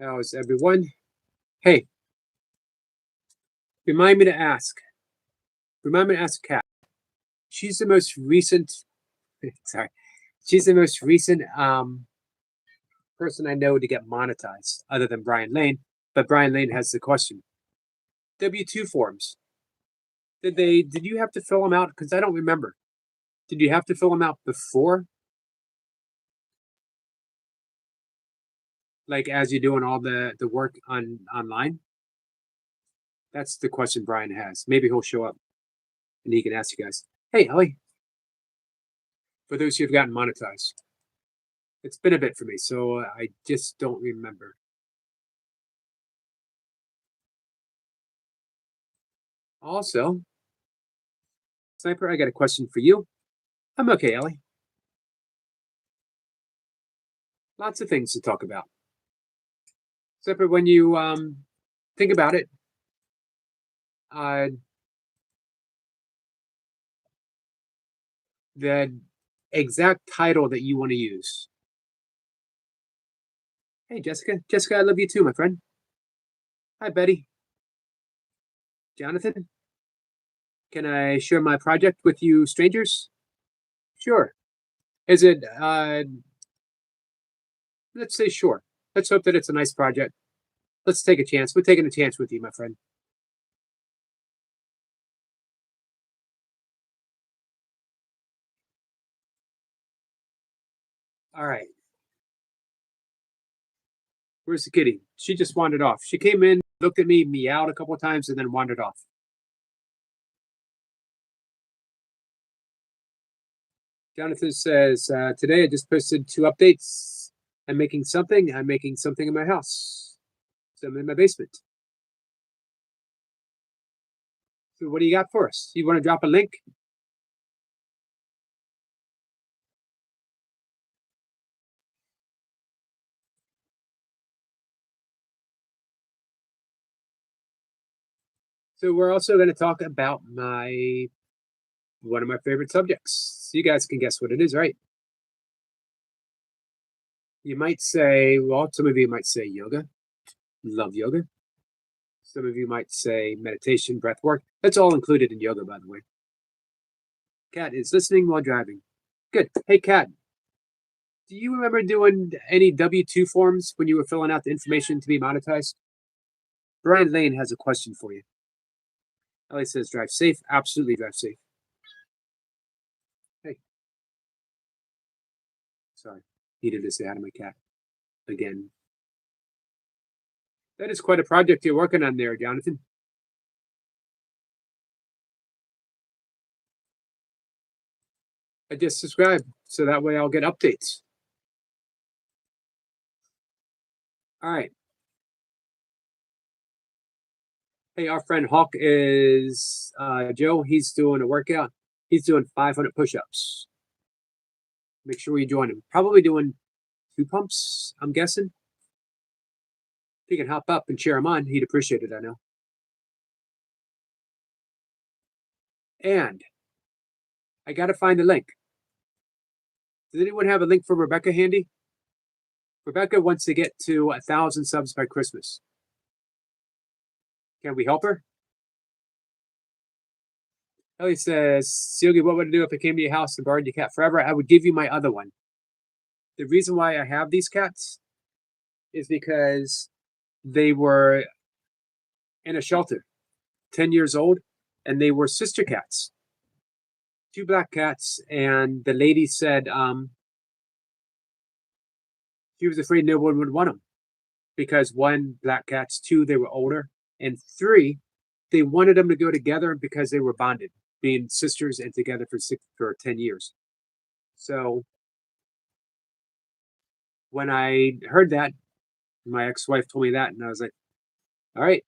How's everyone? Hey, remind me to ask. Remind me to ask Kat. She's the most recent. Sorry, she's the most recent person I know to get monetized, other than Brian Lane. But Brian Lane has the question: W-2 forms. Did they? Did you have to fill them out? Because I don't remember. Did you have to fill them out before, like as you're doing all the work online? That's the question Brian has. Maybe he'll show up and he can ask you guys. Hey, Ellie. For those who have gotten monetized. It's been a bit for me, so I just don't remember. Also, Sniper, I got a question for you. I'm okay, Ellie. Lots of things to talk about. Sniper, when you think about it, uh, the exact title that you want to use. Hey, Jessica. Jessica, I love you too, my friend. Hi, Betty. Jonathan, can I share my project with you, strangers? Sure. Is it? Let's say sure. Let's hope that it's a nice project. Let's take a chance. We're taking a chance with you, my friend. All right. Where's the kitty? She just wandered off. She came in, looked at me, meowed a couple of times, and then wandered off. Jonathan says, today I just posted 2 updates. I'm making something. I'm making something in my house. So I'm in my basement. So what do you got for us? You want to drop a link? So we're also going to talk about my one of my favorite subjects. So you guys can guess what it is, right? You might say, well, some of you might say yoga. Love yoga. Some of you might say meditation, breath work. That's all included in yoga, by the way. Kat is listening while driving. Good. Hey, Kat, do you remember doing any W-2 forms when you were filling out the information to be monetized? Brian Lane has a question for you. Ellie says, drive safe. Absolutely drive safe. Hey, sorry. Needed to say hi to my cat again. That is quite a project you're working on there, Jonathan. I just subscribe so that way I'll get updates. All right. Hey, our friend Hawk is Joe. He's doing a workout. He's doing 500 push-ups. Make sure you join him. Probably doing 2 pumps, I'm guessing. If you can hop up and cheer him on, he'd appreciate it, I know. And I got to find the link. Does anyone have a link for Rebecca handy? Rebecca wants to get to 1,000 subs by Christmas. Can we help her? Ellie says, Silgi, what would I do if I came to your house and borrowed your cat forever? I would give you my other one. The reason why I have these cats is because they were in a shelter, 10 years old, and they were sister cats. 2 black cats, and the lady said she was afraid no one would want them because 1, black cats, 2, they were older, and 3, they wanted them to go together because they were bonded, being sisters and together for 10 years. So when I heard that, my ex-wife told me that, and I was like, all right,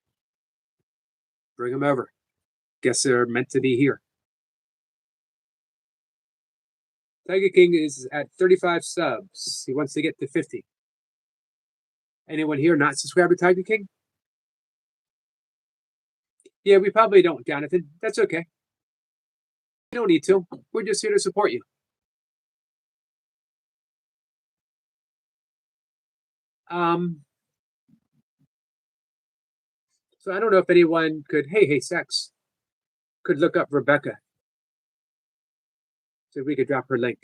bring them over. Guess they're meant to be here. Tiger King is at 35 subs. He wants to get to 50. Anyone here not subscribed to Tiger King? Yeah, we probably don't, Jonathan. That's okay. You don't need to. We're just here to support you. Um, So I don't know if anyone could, hey, sex, could look up Rebecca. So we could drop her link.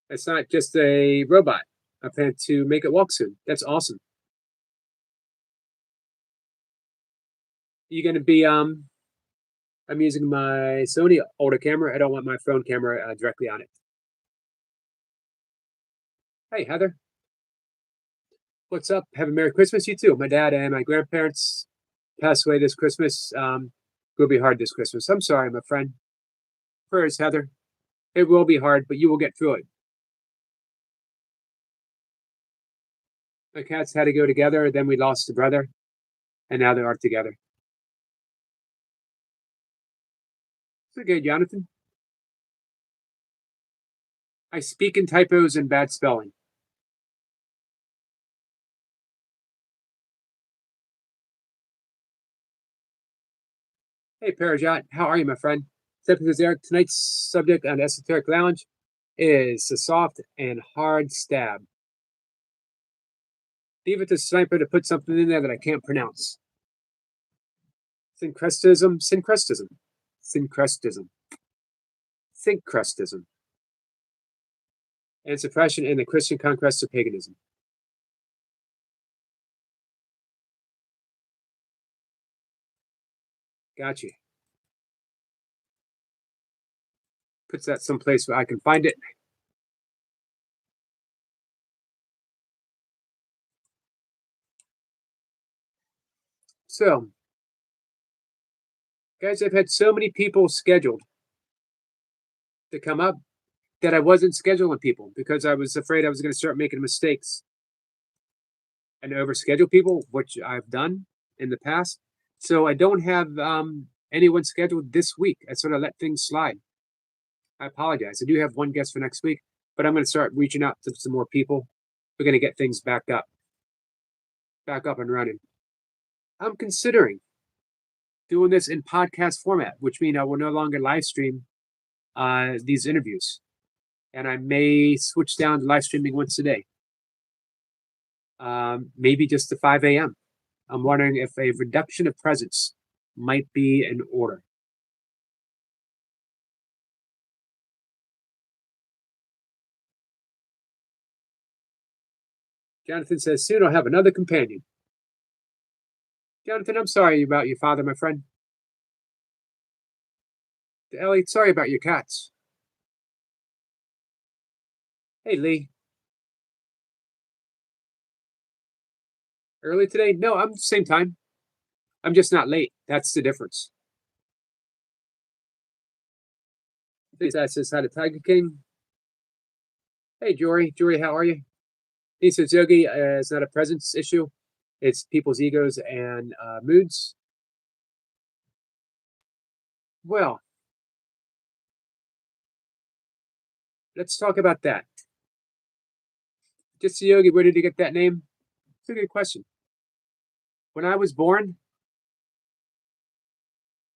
It's not just a robot. I plan to make it walk soon. That's awesome. You gonna be I'm using my Sony older camera. I don't want my phone camera directly on it. Hey, Heather. What's up? Have a Merry Christmas, you too. My dad and my grandparents passed away this Christmas. Will be hard this Christmas. I'm sorry, my friend. Prayers, Heather. It will be hard, but you will get through it. My cats had to go together, then we lost a brother, and now they are together. It's okay, Jonathan. I speak in typos and bad spelling. Hey, Parajat, how are you, my friend? Because Eric, tonight's subject on Esoteric Lounge is a soft and hard stab. Leave it to Sniper to put something in there that I can't pronounce. Syncretism. And suppression in the Christian conquest of paganism. Got you. Puts that someplace where I can find it. So, guys, I've had so many people scheduled to come up that I wasn't scheduling people because I was afraid I was going to start making mistakes and overschedule people, which I've done in the past. So I don't have anyone scheduled this week. I sort of let things slide. I apologize. I do have one guest for next week, but I'm going to start reaching out to some more people. We're going to get things back up and running. I'm considering doing this in podcast format, which means I will no longer live stream these interviews. And I may switch down to live streaming once a day. Maybe just to 5 a.m. I'm wondering if a reduction of presence might be in order. Jonathan says, soon I'll have another companion. Jonathan, I'm sorry about your father, my friend. Ellie, sorry about your cats. Hey, Lee. Early today? No, I'm same time. I'm just not late. That's the difference. That says hi to Tiger King. Hey, Jory. Jory, how are you? He says yogi is not a presence issue. It's people's egos and moods. Well, let's talk about that. Just Yogi, where did you get that name? It's a good question. When I was born,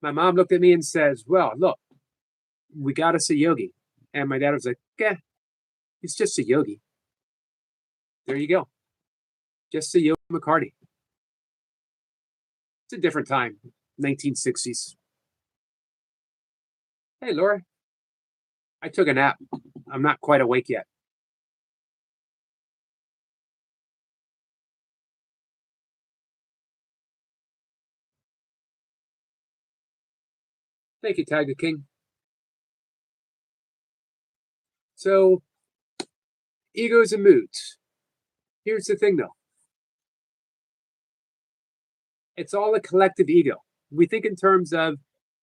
my mom looked at me and says, well, look, we got us a yogi. And my dad was like, yeah, he's just a yogi. There you go. Just a Yogi McCarty. It's a different time, 1960s. Hey, Laura. I took a nap. I'm not quite awake yet. Thank you, Tiger King. So, egos and moods. Here's the thing, though. It's all a collective ego. We think in terms of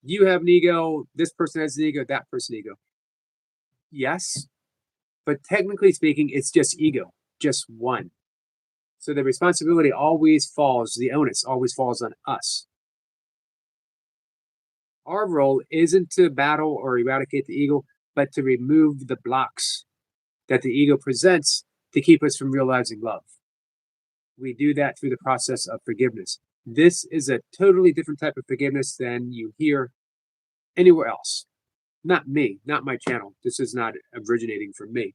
you have an ego, this person has an ego, that person ego. Yes, but technically speaking, it's just ego, just one. So the responsibility always falls, the onus always falls on us. Our role isn't to battle or eradicate the ego, but to remove the blocks that the ego presents to keep us from realizing love. We do that through the process of forgiveness. This is a totally different type of forgiveness than you hear anywhere else. not me, not my channel. This is not originating from me.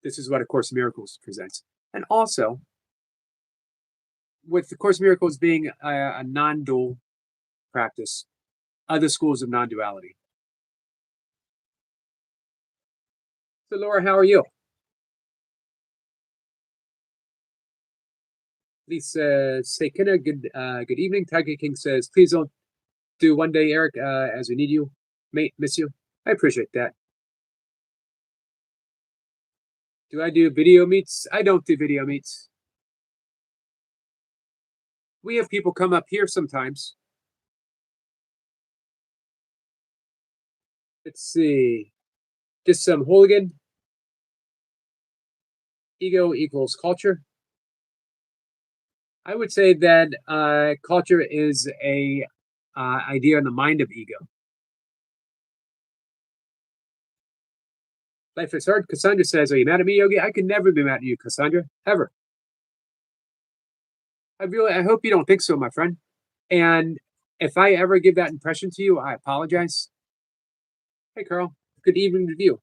This is what A Course in Miracles presents. And also, with the Course in Miracles being a non-dual practice, other schools of non-duality. So, Laura, how are you? Lisa Sekina, good evening. Tiger King says, please don't do one day, Eric, as we need you. Mate, miss you. I appreciate that. Do I do video meets? I don't do video meets. We have people come up here sometimes. Let's see. Just some hooligan. Ego equals culture. I would say that culture is a idea in the mind of ego. Life is hard. Cassandra says, are you mad at me, Yogi? I could never be mad at you, Cassandra. Ever. I hope you don't think so, my friend. And if I ever give that impression to you, I apologize. Hey, Carl. Good evening to you.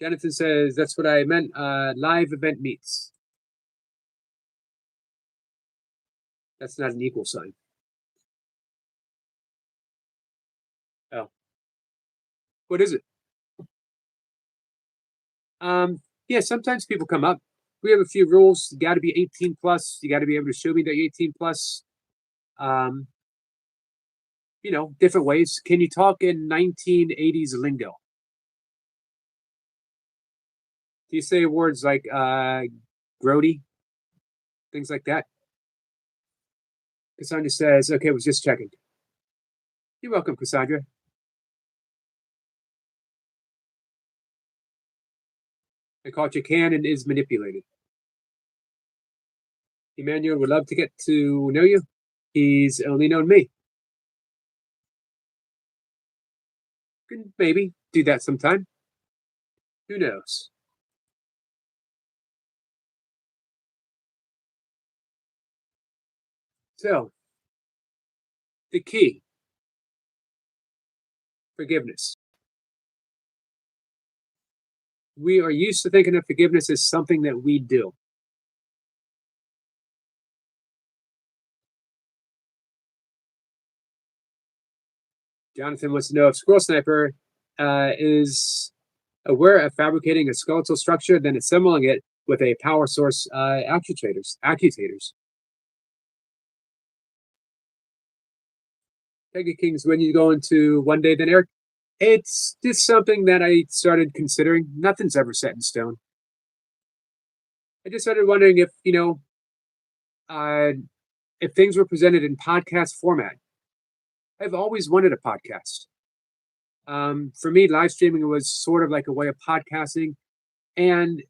Jonathan says, that's what I meant. Live event meets. That's not an equal sign. Oh. What is it? Yeah, sometimes people come up. We have a few rules. You got to be 18 plus. You got to be able to show me that you're 18 plus. Different ways. Can you talk in 1980s lingo? Do you say words like grody? Things like that? Cassandra says, okay, was just checking. You're welcome, Cassandra. The culture can and is manipulated. Emmanuel would love to get to know you. He's only known me. Could maybe do that sometime. Who knows? So, the key, forgiveness. We are used to thinking of forgiveness as something that we do. Jonathan wants to know if Squirrel Sniper is aware of fabricating a skeletal structure, then assembling it with a power source actuators. Peggy Kings, when you go into one day, then Eric, it's just something that I started considering. Nothing's ever set in stone. I just started wondering if things were presented in podcast format. I've always wanted a podcast. For me, live streaming was sort of like a way of podcasting and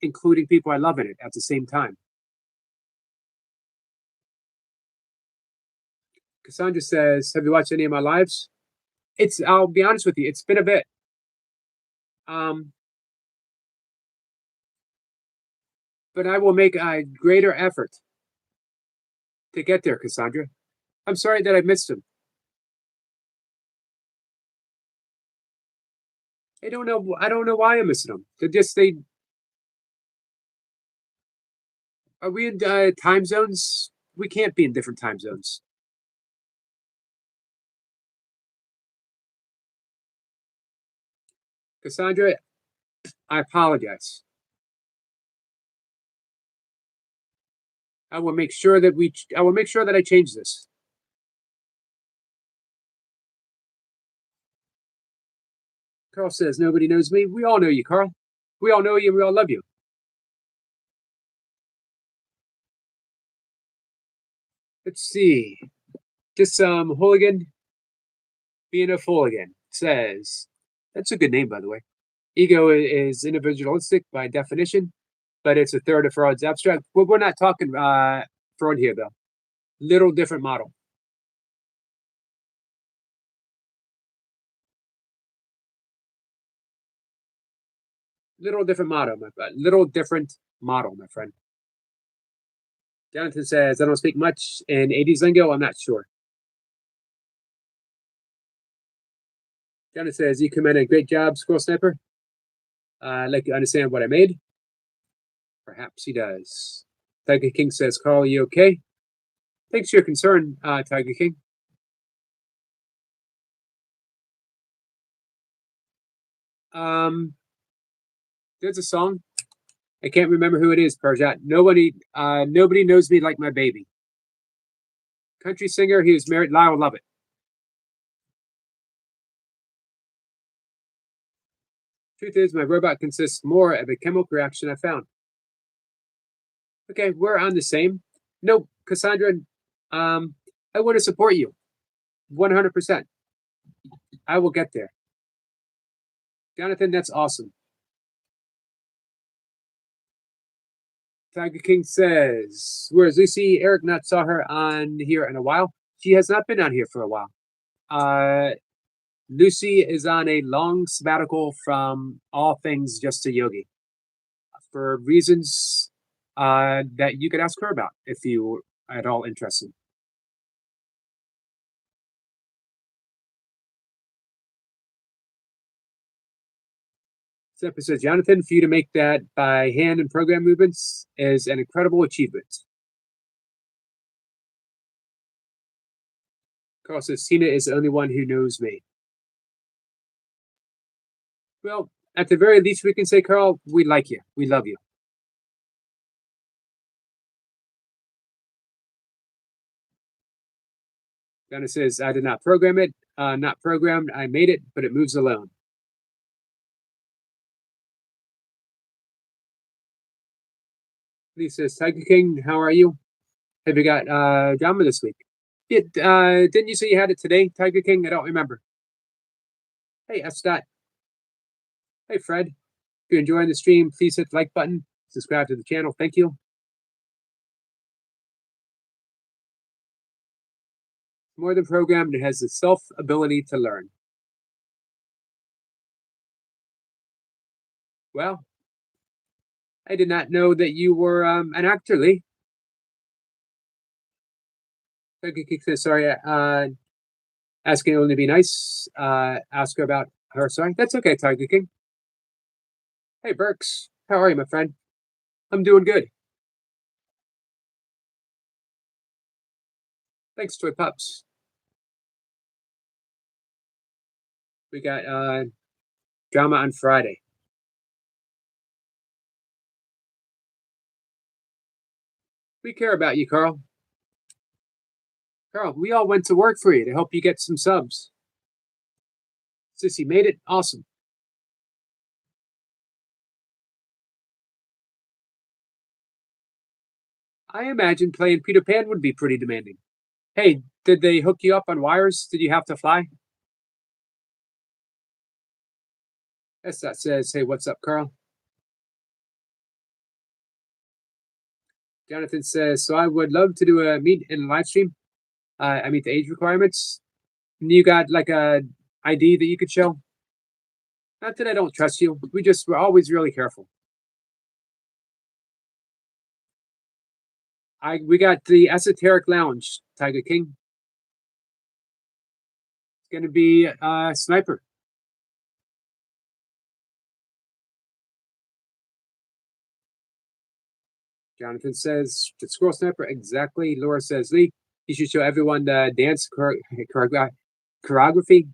including people I love in it at the same time. Cassandra says, have you watched any of my lives? I'll be honest with you, it's been a bit. But I will make a greater effort to get there, Cassandra. I'm sorry that I missed him. I don't know why I'm missing them. Are we in time zones? We can't be in different time zones. Cassandra, I apologize. I will make sure that I change this. Carl says nobody knows me. We all know you, Carl. We all know you. We all love you. Let's see. Just some hooligan being a fooligan says, that's a good name, by the way. Ego is individualistic by definition, but it's a third of Freud's abstract. But we're not talking Freud here, though. Little different model. Little different model, my friend. Jonathan says, I don't speak much in 80s lingo. I'm not sure. Jonathan says, you commend a great job, Squirrel Sniper. I'd like to understand what I made. Perhaps he does. Tiger King says, Carl, are you okay? Thanks for your concern, Tiger King. There's a song. I can't remember who it is, Parjat. Nobody knows me like my baby. Country singer. He was married. Lyle Lovett. Truth is, my robot consists more of a chemical reaction I found. Okay, we're on the same. No, Cassandra, I want to support you 100%. I will get there. Jonathan, that's awesome. Tiger King says, where's Lucy? Eric not saw her on here in a while. She has not been on here for a while. Lucy is on a long sabbatical from all things Just a Yogi for reasons that you could ask her about if you are at all interested. Stepper says, Jonathan, for you to make that by hand and program movements is an incredible achievement. Carl says, Tina is the only one who knows me. Well, at the very least, we can say, Carl, we like you. We love you. Donna says, I did not program it. Not programmed. I made it, but it moves alone. Lee says, Tiger King, how are you? Have you got drama this week? Didn't you say you had it today, Tiger King? I don't remember. Hey, F. Stat. Hey, Fred. If you're enjoying the stream, please hit the like button. Subscribe to the channel. Thank you. More than programmed, it has the self-ability to learn. Well, I did not know that you were an actor, Lee. Tiger King says, sorry, asking only to be nice. Ask her about her. Sorry, that's okay, Tiger King. Hey, Burks, how are you, my friend? I'm doing good. Thanks, Toy Pups. We got drama on Friday. We care about you, Carl. Carl, we all went to work for you to help you get some subs. Sissy made it. Awesome. I imagine playing Peter Pan would be pretty demanding. Hey, did they hook you up on wires? Did you have to fly? Yes, that says, hey, what's up, Carl? Jonathan says, so I would love to do a meet in a live stream. I meet the age requirements. You got like a ID that you could show? Not that I don't trust you. We're always really careful. We got the Esoteric Lounge, Tiger King. It's gonna be Sniper. Jonathan says, Squirrel Sniper, exactly. Laura says, Lee, you should show everyone the dance choreography.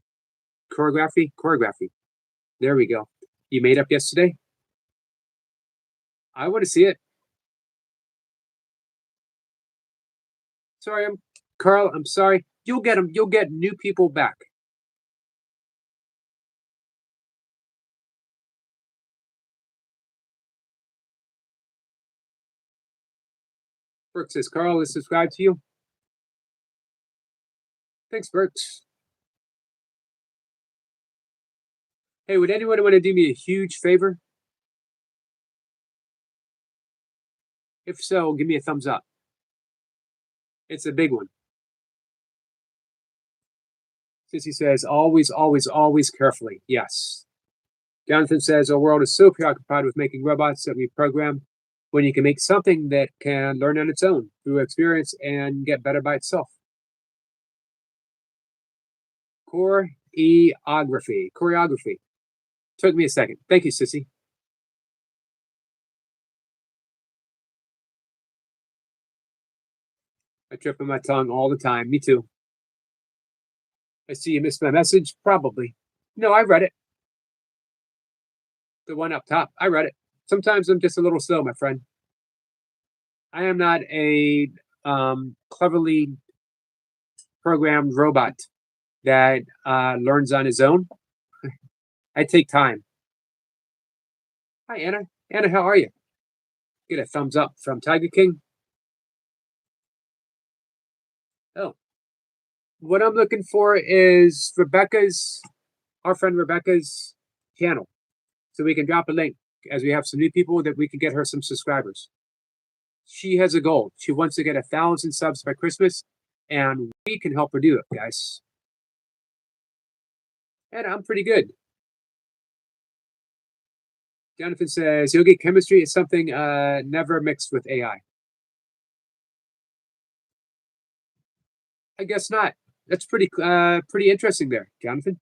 There we go. You made up yesterday? I want to see it. Sorry, Carl, I'm sorry. You'll get them. You'll get new people back. Burke says, Carl is subscribed to you. Thanks, Burks. Hey, would anyone want to do me a huge favor? If so, give me a thumbs up. It's a big one. Sissy says, always, always, always carefully. Yes. Jonathan says, our world is so preoccupied with making robots that we program when you can make something that can learn on its own through experience and get better by itself. Core choreography. Took me a second. Thank you, Sissy. I trip on my tongue all the time. Me too. I see you missed my message. Probably. No, I read it. The one up top. I read it. Sometimes I'm just a little slow, my friend. I am not a cleverly programmed robot that learns on his own. I take time. Hi, Anna. Anna, how are you? Get a thumbs up from Tiger King. Oh, what I'm looking for is our friend Rebecca's channel. So we can drop a link as we have some new people that we can get her some subscribers. She has a goal. She wants to get 1,000 subs by Christmas, and we can help her do it, guys. And I'm pretty good. Jonathan says yogic chemistry is something never mixed with AI. I guess not. That's pretty interesting there, Jonathan.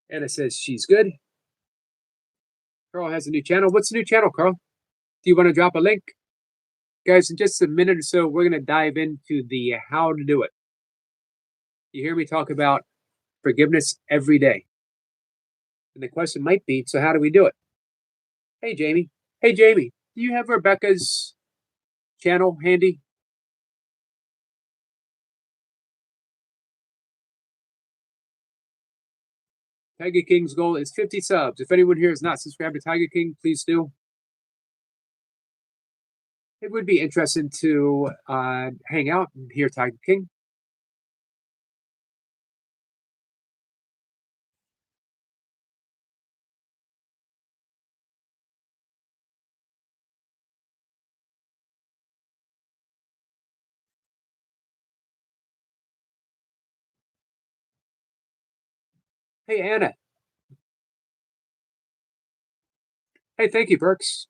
Anna says she's good. Carl has a new channel. What's the new channel, Carl? Do you want to drop a link? Guys, in just a minute or so, we're going to dive into the how to do it. You hear me talk about forgiveness every day. And the question might be, so how do we do it? Hey, Jamie. Hey, Jamie, do you have Rebecca's channel handy? Tiger King's goal is 50 subs. If anyone here is not subscribed to Tiger King, please do. It would be interesting to hang out and hear Tiger King. Hey, Anna. Hey, thank you, Burks.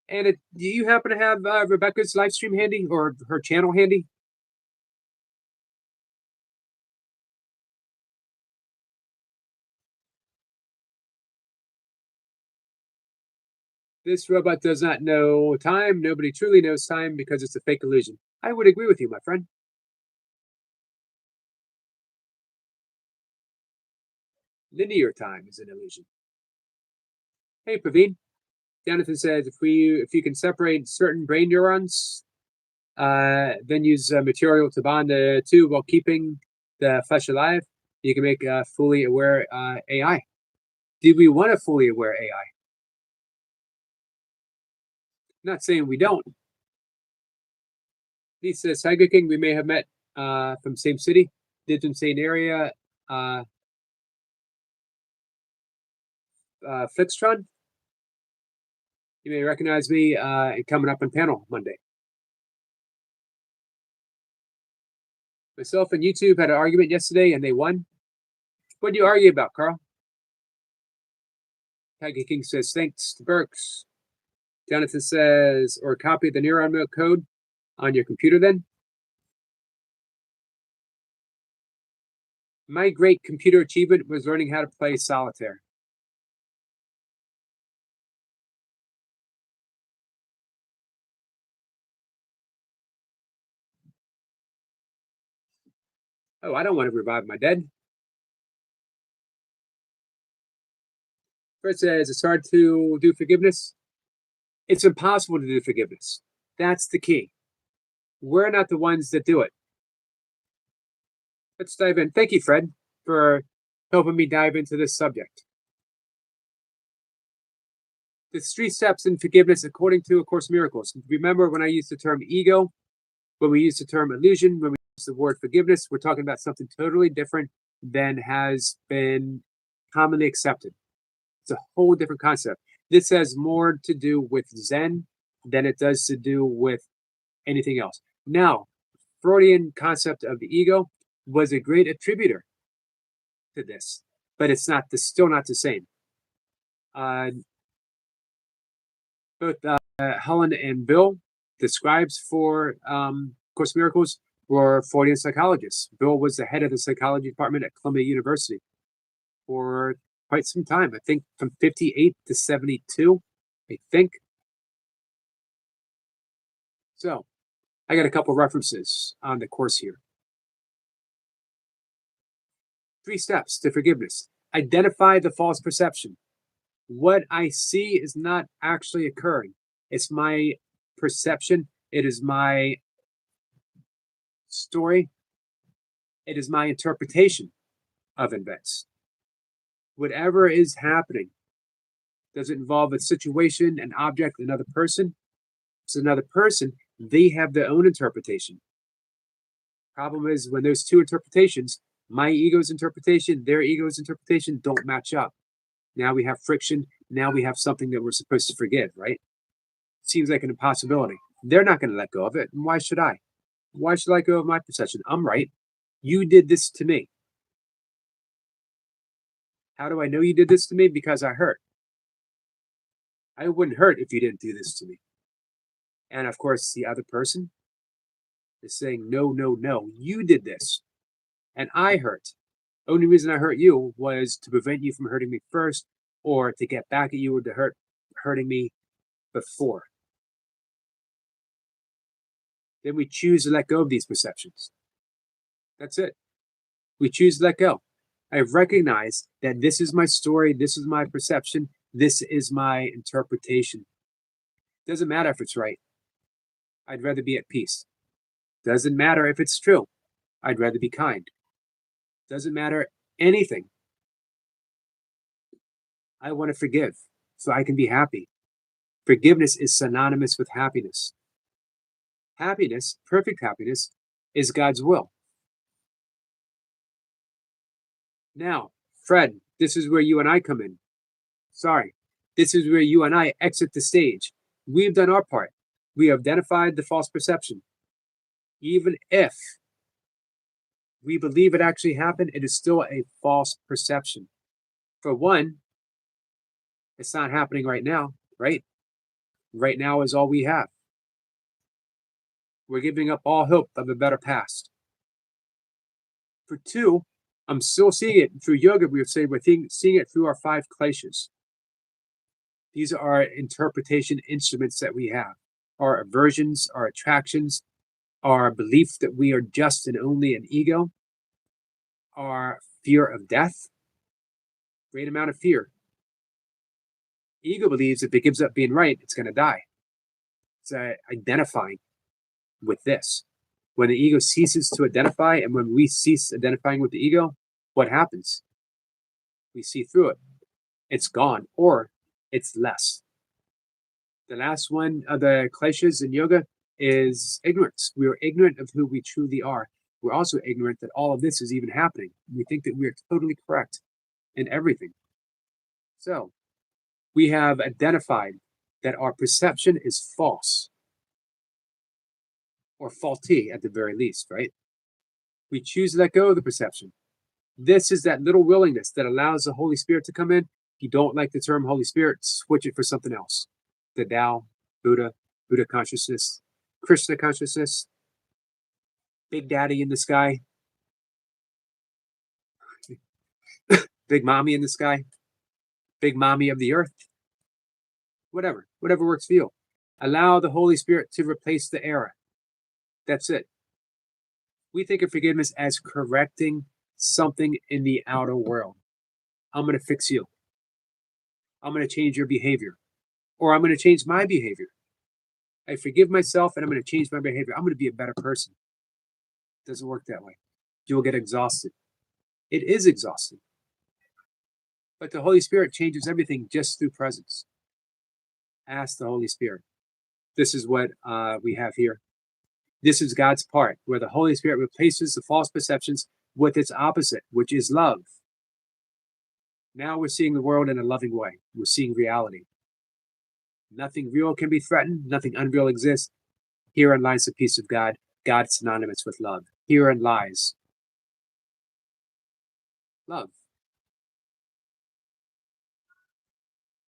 Anna, do you happen to have Rebecca's live stream handy or her channel handy? This robot does not know time. Nobody truly knows time because it's a fake illusion. I would agree with you, my friend. Linear time is an illusion. Hey, Praveen. Jonathan says if you can separate certain brain neurons, then use material to bond the two while keeping the flesh alive, you can make a fully aware AI. Do we want a fully aware AI? Not saying we don't. He says, Tiger King, we may have met from same city, lived in same area. Flixtron, you may recognize me coming up on panel Monday. Myself and YouTube had an argument yesterday and they won. What did you argue about, Carl? Tiger King says, thanks to Burks. Jonathan says, or copy the neuron milk code on your computer then. My great computer achievement was learning how to play solitaire. Oh, I don't want to revive my dead. Fred says, it's hard to do forgiveness. It's impossible to do forgiveness. That's the key. We're not the ones that do it. Let's dive in. Thank you, Fred, for helping me dive into this subject. There's 3 steps in forgiveness according to A Course in Miracles. Remember when I used the term ego, when we use the term illusion, when we use the word forgiveness, we're talking about something totally different than has been commonly accepted. It's a whole different concept. This has more to do with Zen than it does to do with anything else. Now, Freudian concept of the ego was a great attributor to this, but it's not still not the same. Both Helen and Bill The scribes for Course in Miracles were Freudian psychologists. Bill was the head of the psychology department at Columbia University for quite some time. I think from 58 to 72, I think. So I got a couple references on the course here. 3 steps to forgiveness. Identify the false perception. What I see is not actually occurring. It's my perception. It is my story. It is my interpretation of events. Whatever is happening, does it involve a situation, an object, another person? It's another person. They have their own interpretation. Problem is when those two interpretations, my ego's interpretation, their ego's interpretation, don't match up. Now we have friction. Now we have something that we're supposed to forgive, right? Seems like an impossibility. They're not going to let go of it. And why should I? Why should I let go of my perception? I'm right. You did this to me. How do I know you did this to me? Because I hurt. I wouldn't hurt if you didn't do this to me. And of course, the other person is saying, no, no, no, you did this. And I hurt. Only reason I hurt you was to prevent you from hurting me first, or to get back at you, or to hurting me before. Then we choose to let go of these perceptions. That's it. We choose to let go. I recognize that this is my story, this is my perception, this is my interpretation. Doesn't matter if it's right. I'd rather be at peace. Doesn't matter if it's true. I'd rather be kind. Doesn't matter anything. I want to forgive so I can be happy. Forgiveness is synonymous with happiness. Happiness, perfect happiness, is God's will. Now, Fred, this is where you and I come in. Sorry, this is where you and I exit the stage. We've done our part. We have identified the false perception. Even if we believe it actually happened, it is still a false perception. For one, it's not happening right now, right? Right now is all we have. We're giving up all hope of a better past. For two, I'm still seeing it through yoga. We would say we're seeing it through our 5 kleshas. These are interpretation instruments that we have. Our aversions, our attractions, our belief that we are just and only an ego, our fear of death, great amount of fear. Ego believes if it gives up being right, it's going to die. It's identifying with this. When the ego ceases to identify, and when we cease identifying with the ego, what happens? We see through it. It's gone, or it's less. The last one of the kleshas in yoga is ignorance. We are ignorant of who we truly are. We're also ignorant that all of this is even happening. We think that we are totally correct in everything. So we have identified that our perception is false, or faulty at the very least, right? We choose to let go of the perception. This is that little willingness that allows the Holy Spirit to come in. If you don't like the term Holy Spirit, switch it for something else. The Tao, Buddha, Buddha consciousness, Krishna consciousness, Big Daddy in the sky, Big Mommy in the sky, Big Mommy of the earth, whatever works for you. Allow the Holy Spirit to replace the error. That's it. We think of forgiveness as correcting something in the outer world. I'm going to fix you. I'm going to change your behavior. Or I'm going to change my behavior. I forgive myself and I'm going to change my behavior. I'm going to be a better person. It doesn't work that way. You'll get exhausted. It is exhausting. But the Holy Spirit changes everything just through presence. Ask the Holy Spirit. This is what we have here. This is God's part, where the Holy Spirit replaces the false perceptions with its opposite, which is love. Now we're seeing the world in a loving way. We're seeing reality. Nothing real can be threatened. Nothing unreal exists. Herein lies the peace of God. God synonymous with love. Herein lies love.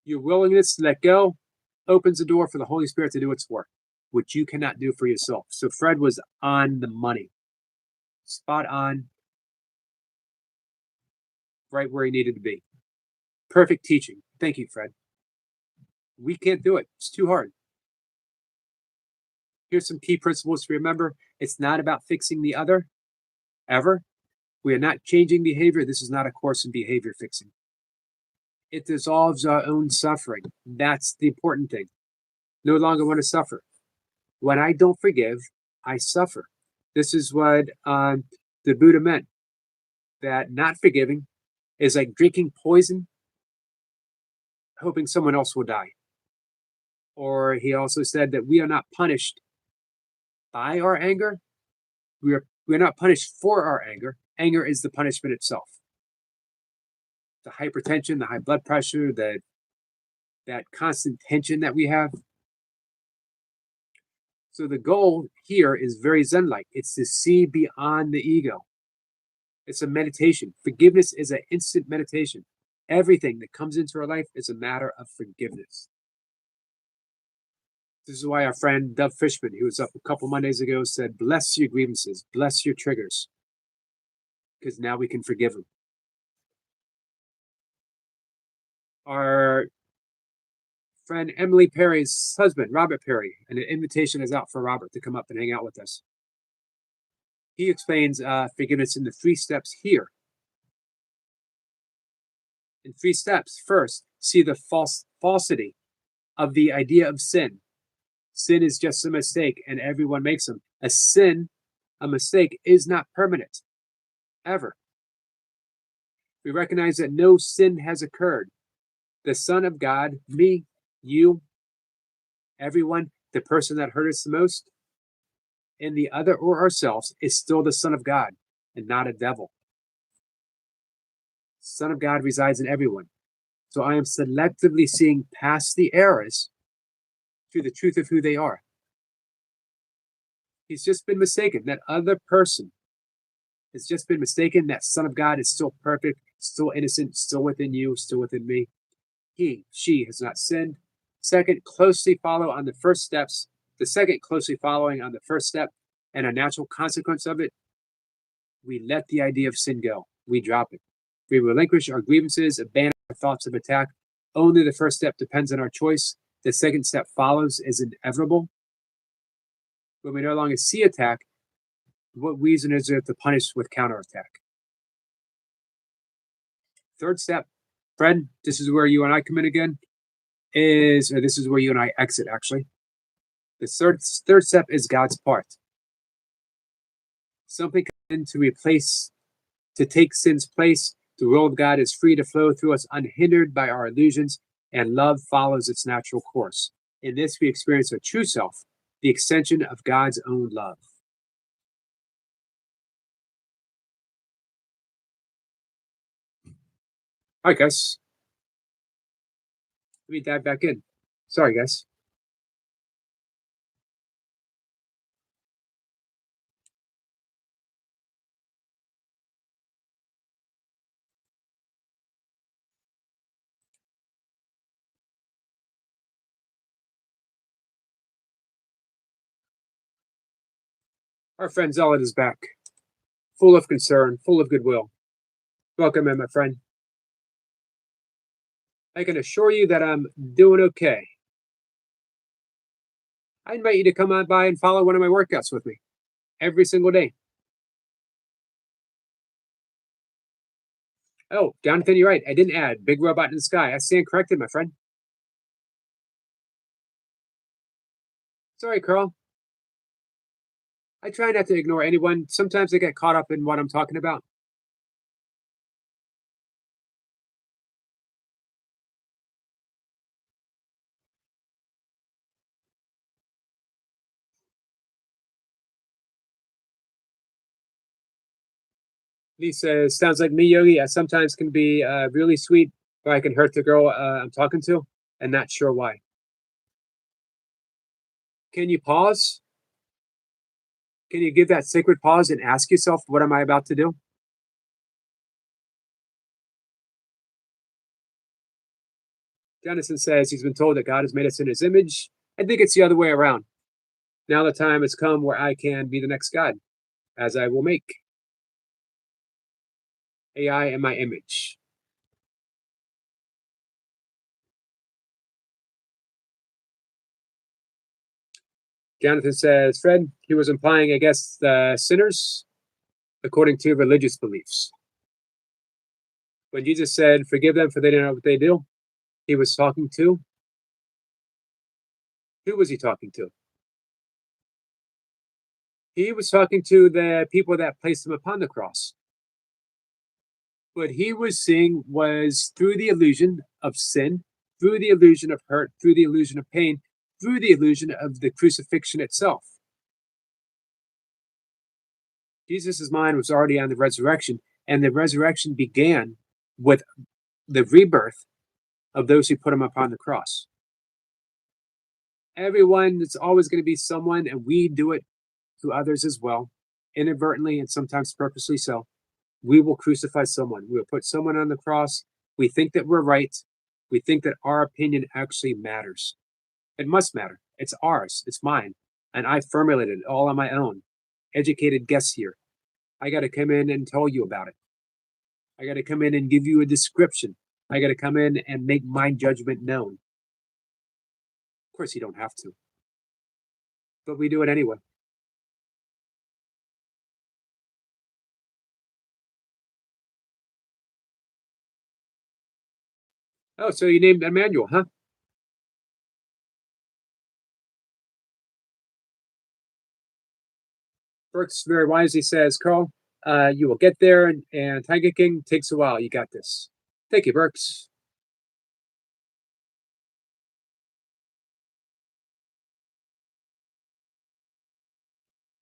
Your willingness to let go opens the door for the Holy Spirit to do its work. which you cannot do for yourself. So Fred was on the money, spot on, right where he needed to be. Perfect teaching. Thank you, Fred. We can't do it. It's too hard. Here's some key principles to remember. It's not about fixing the other, ever. We are not changing behavior. This is not a course in behavior fixing. It dissolves our own suffering. That's the important thing. No longer want to suffer. When I don't forgive, I suffer. This is what the Buddha meant, that not forgiving is like drinking poison, hoping someone else will die. Or he also said that we are not punished by our anger. We're not punished for our anger. Anger is the punishment itself. The hypertension, the high blood pressure, that constant tension that we have. So the goal here is very Zen-like. It's to see beyond the ego. It's a meditation. Forgiveness is an instant meditation. Everything that comes into our life is a matter of forgiveness. This is why our friend Dov Fishman, who was up a couple Mondays ago, said, bless your grievances, bless your triggers, because now we can forgive them. Our friend Emily Perry's husband, Robert Perry, and an invitation is out for Robert to come up and hang out with us. He explains forgiveness in the 3 steps here. In 3 steps, first, see the falsity of the idea of sin. Sin is just a mistake, and everyone makes them. A mistake, is not permanent, ever. We recognize that no sin has occurred. The Son of God, me, you, everyone, the person that hurt us the most, and the other or ourselves, is still the Son of God and not a devil. Son of God resides in everyone. So I am selectively seeing past the errors to the truth of who they are. He's just been mistaken. That other person has just been mistaken. That Son of God is still perfect, still innocent, still within you, still within me. He, she has not sinned. Second, closely follow on the first steps. The second, closely following on the first step, and a natural consequence of it, we let the idea of sin go. We drop it. We relinquish our grievances, abandon our thoughts of attack. Only the first step depends on our choice. The second step follows, is inevitable. When we no longer see attack, what reason is there to punish with counterattack? Third step, Fred, this is where you and I come in again, this is where you and I exit, actually. The third step is God's part. Something comes in to replace, to take sin's place. The will of God is free to flow through us unhindered by our illusions, and love follows its natural course. In this, we experience our true self, the extension of God's own love. All right, guys. Let me dive back in. Sorry, guys. Our friend Zealot is back, full of concern, full of goodwill. Welcome in, my friend. I can assure you that I'm doing okay. I invite you to come on by and follow one of my workouts with me every single day. Oh, Jonathan, you're right. I didn't add Big Robot in the Sky. I stand corrected, my friend. Sorry, Carl. I try not to ignore anyone. Sometimes I get caught up in what I'm talking about. Lee says, sounds like me, Yogi. I sometimes can be really sweet, but I can hurt the girl I'm talking to, and not sure why. Can you pause? Can you give that sacred pause and ask yourself, what am I about to do? Jonathan says he's been told that God has made us in his image. I think it's the other way around. Now the time has come where I can be the next God, as I will make AI in my image. Jonathan says, Fred, he was implying, I guess, the sinners according to religious beliefs. When Jesus said, forgive them for they don't know what they do, he was talking to, who was he talking to? He was talking to the people that placed him upon the cross. What he was seeing was through the illusion of sin, through the illusion of hurt, through the illusion of pain, through the illusion of the crucifixion itself. Jesus' mind was already on the resurrection, and the resurrection began with the rebirth of those who put him upon the cross. Everyone, it's always going to be someone, and we do it to others as well, inadvertently and sometimes purposely so. We will crucify someone. We'll put someone on the cross. We think that we're right. We think that our opinion actually matters. It must matter. It's ours. It's mine. And I formulated it all on my own. Educated guess here. I got to come in and tell you about it. I got to come in and give you a description. I got to come in and make my judgment known. Of course, you don't have to, but we do it anyway. Oh, so you named Emmanuel, huh? Brooks very wisely says, Carl, you will get there, and Tiger King takes a while. You got this. Thank you, Brooks.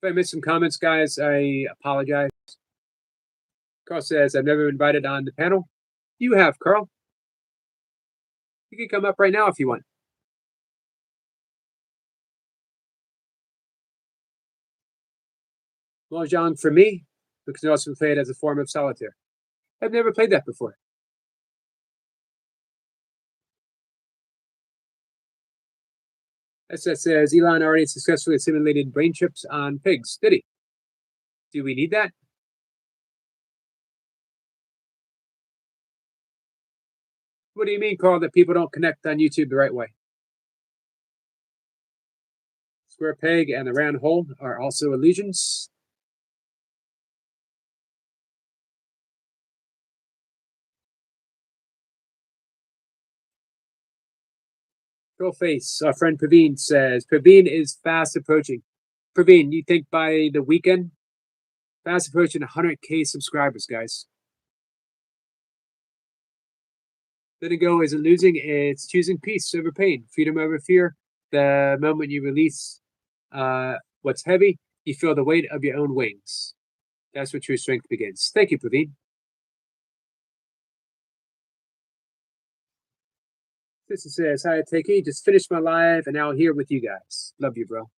If I missed some comments, guys, I apologize. Carl says, I've never been invited on the panel. You have, Carl. You can come up right now if you want. Mahjong for me, which can also be played as a form of solitaire. I've never played that before. SS says Elon already successfully simulated brain chips on pigs. Did he? Do we need that? What do you mean, Carl, that people don't connect on YouTube the right way? Square peg and the round hole are also illusions. Troll face. Our friend Praveen says Praveen is fast approaching. Praveen, you think by the weekend? Fast approaching 100K subscribers, guys. Letting go isn't losing, it's choosing peace over pain, freedom over fear. The moment you release what's heavy, you feel the weight of your own wings. That's where true strength begins. Thank you, Praveen. Sister says, hi, Takey. Just finished my live and now here with you guys. Love you, bro.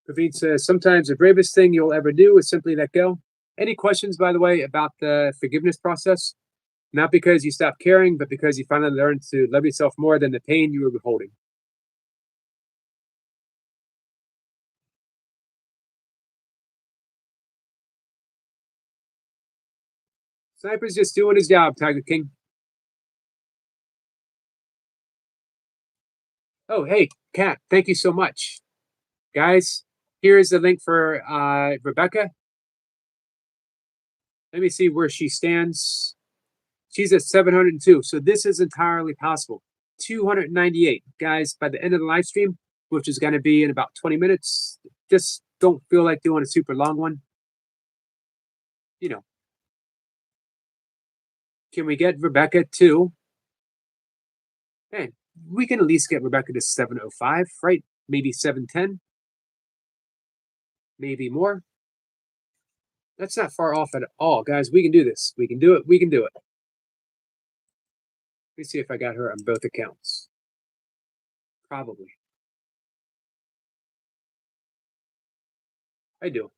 Praveen says, sometimes the bravest thing you'll ever do is simply let go. Any questions, by the way, about the forgiveness process? Not because you stopped caring, but because you finally learned to love yourself more than the pain you were holding. Sniper's just doing his job, Tiger King. Oh, hey, Kat, thank you so much. Guys, here is the link for Rebecca. Let me see where she stands. She's at 702. So this is entirely possible. 298. Guys, by the end of the live stream, which is going to be in about 20 minutes, just don't feel like doing a super long one. You know, can we get Rebecca to? Man, we can at least get Rebecca to 705, right? Maybe 710. Maybe more. That's not far off at all, guys. We can do this. We can do it. We can do it. Let me see if I got her on both accounts. Probably. I do.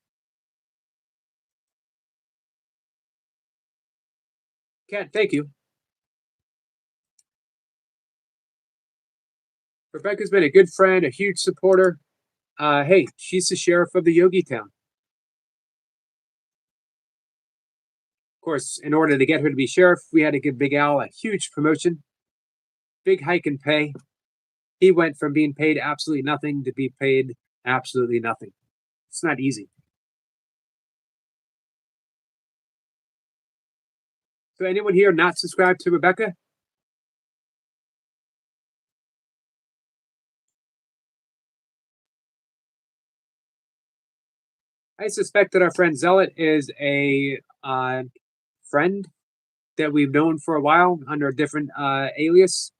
Kat, thank you. Rebecca's been a good friend, a huge supporter. Hey, she's the sheriff of the Yogi Town. Of course, in order to get her to be sheriff, we had to give Big Al a huge promotion, big hike in pay. He went from being paid absolutely nothing to be paid absolutely nothing. It's not easy. So, anyone here not subscribed to Rebecca? I suspect that our friend Zealot is a friend that we've known for a while under a different alias.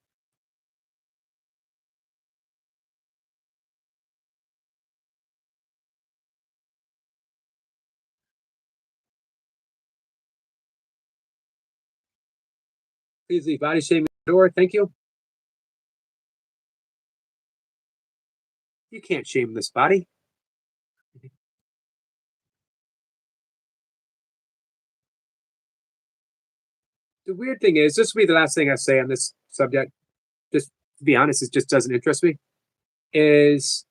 Please leave body shaming at the door. Thank you. You can't shame this body. The weird thing is, this will be the last thing I say on this subject. Just to be honest, it just doesn't interest me. Is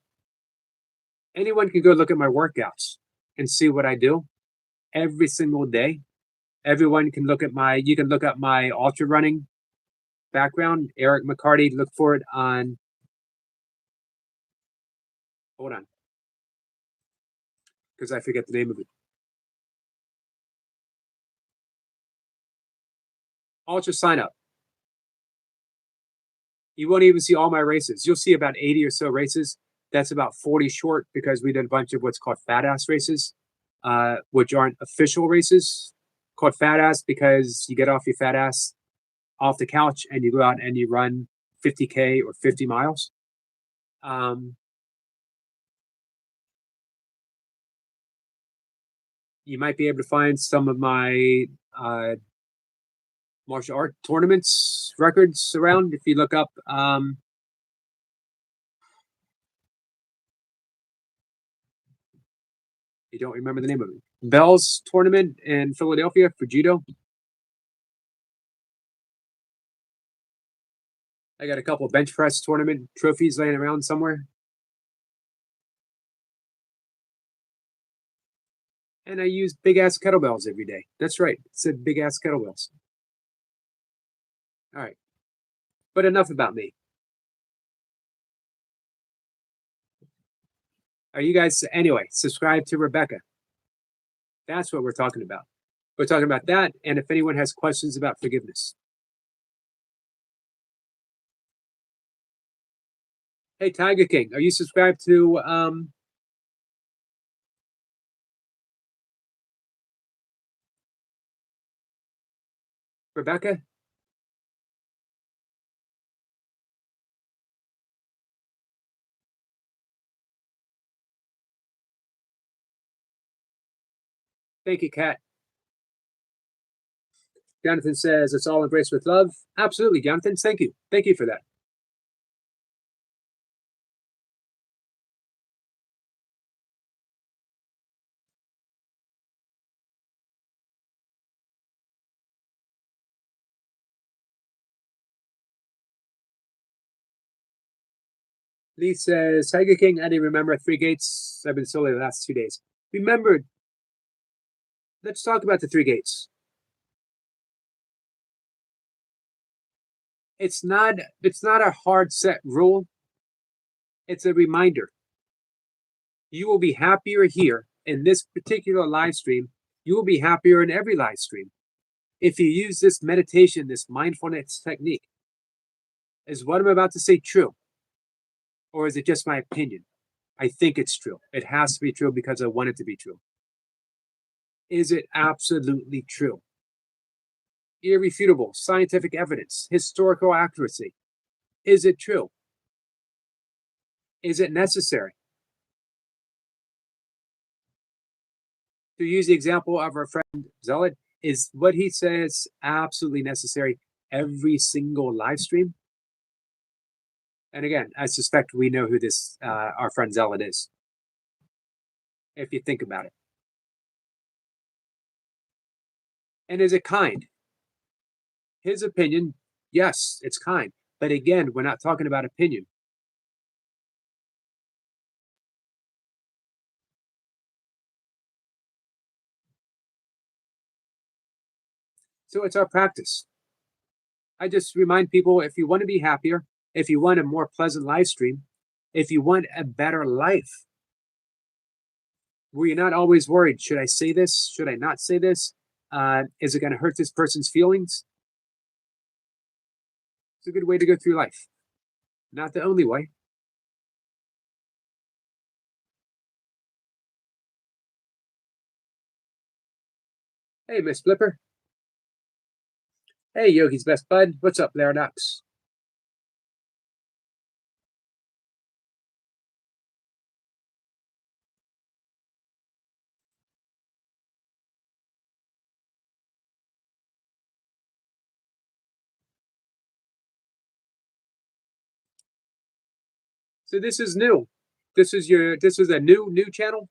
anyone can go look at my workouts and see what I do every single day. Everyone can look at you can look up my ultra running background, Eric McCarty. Look for it on, hold on, because I forget the name of it. Ultra sign up. You won't even see all my races. You'll see about 80 or so races. That's about 40 short because we did a bunch of what's called fat ass races, which aren't official races. Called fat ass because you get off your fat ass off the couch and you go out and you run 50K or 50 miles. You might be able to find some of my martial art tournaments records around if you look up you don't remember the name of it. Bell's tournament in Philadelphia for judo. I got a couple of bench press tournament trophies laying around somewhere. And I use big ass kettlebells every day. That's right. It said big ass kettlebells. All right. But enough about me. Are you guys, anyway, subscribe to Rebecca. That's what we're talking about. We're talking about that. And if anyone has questions about forgiveness. Hey, Tiger King, are you subscribed to Rebecca? Thank you, Kat. Jonathan says it's all embraced with love. Absolutely, Jonathan. Thank you. Thank you for that. Lee says, Tiger King, I didn't remember 3 gates. I've been silly the last 2 days. Remembered. Let's talk about the 3 gates. It's not a hard set rule. It's a reminder. You will be happier here in this particular live stream. You will be happier in every live stream if you use this meditation, this mindfulness technique. Is what I'm about to say true? Or is it just my opinion? I think it's true. It has to be true because I want it to be true. Is it absolutely true? Irrefutable scientific evidence, historical accuracy. Is it true? Is it necessary? To use the example of our friend Zealot, is what he says absolutely necessary every single live stream? And again, I suspect we know who this our friend Zealot is. if you think about it. And is it kind? His opinion, yes, it's kind. But again, we're not talking about opinion. So it's our practice. I just remind people, if you want to be happier, if you want a more pleasant live stream, if you want a better life, where you're not always worried, should I say this? Should I not say this? Is it going to hurt this person's feelings? It's a good way to go through life. Not the only way. Hey, Miss Flipper. Hey, Yogi's best bud. What's up, Laradox? So this is new. This is a new channel.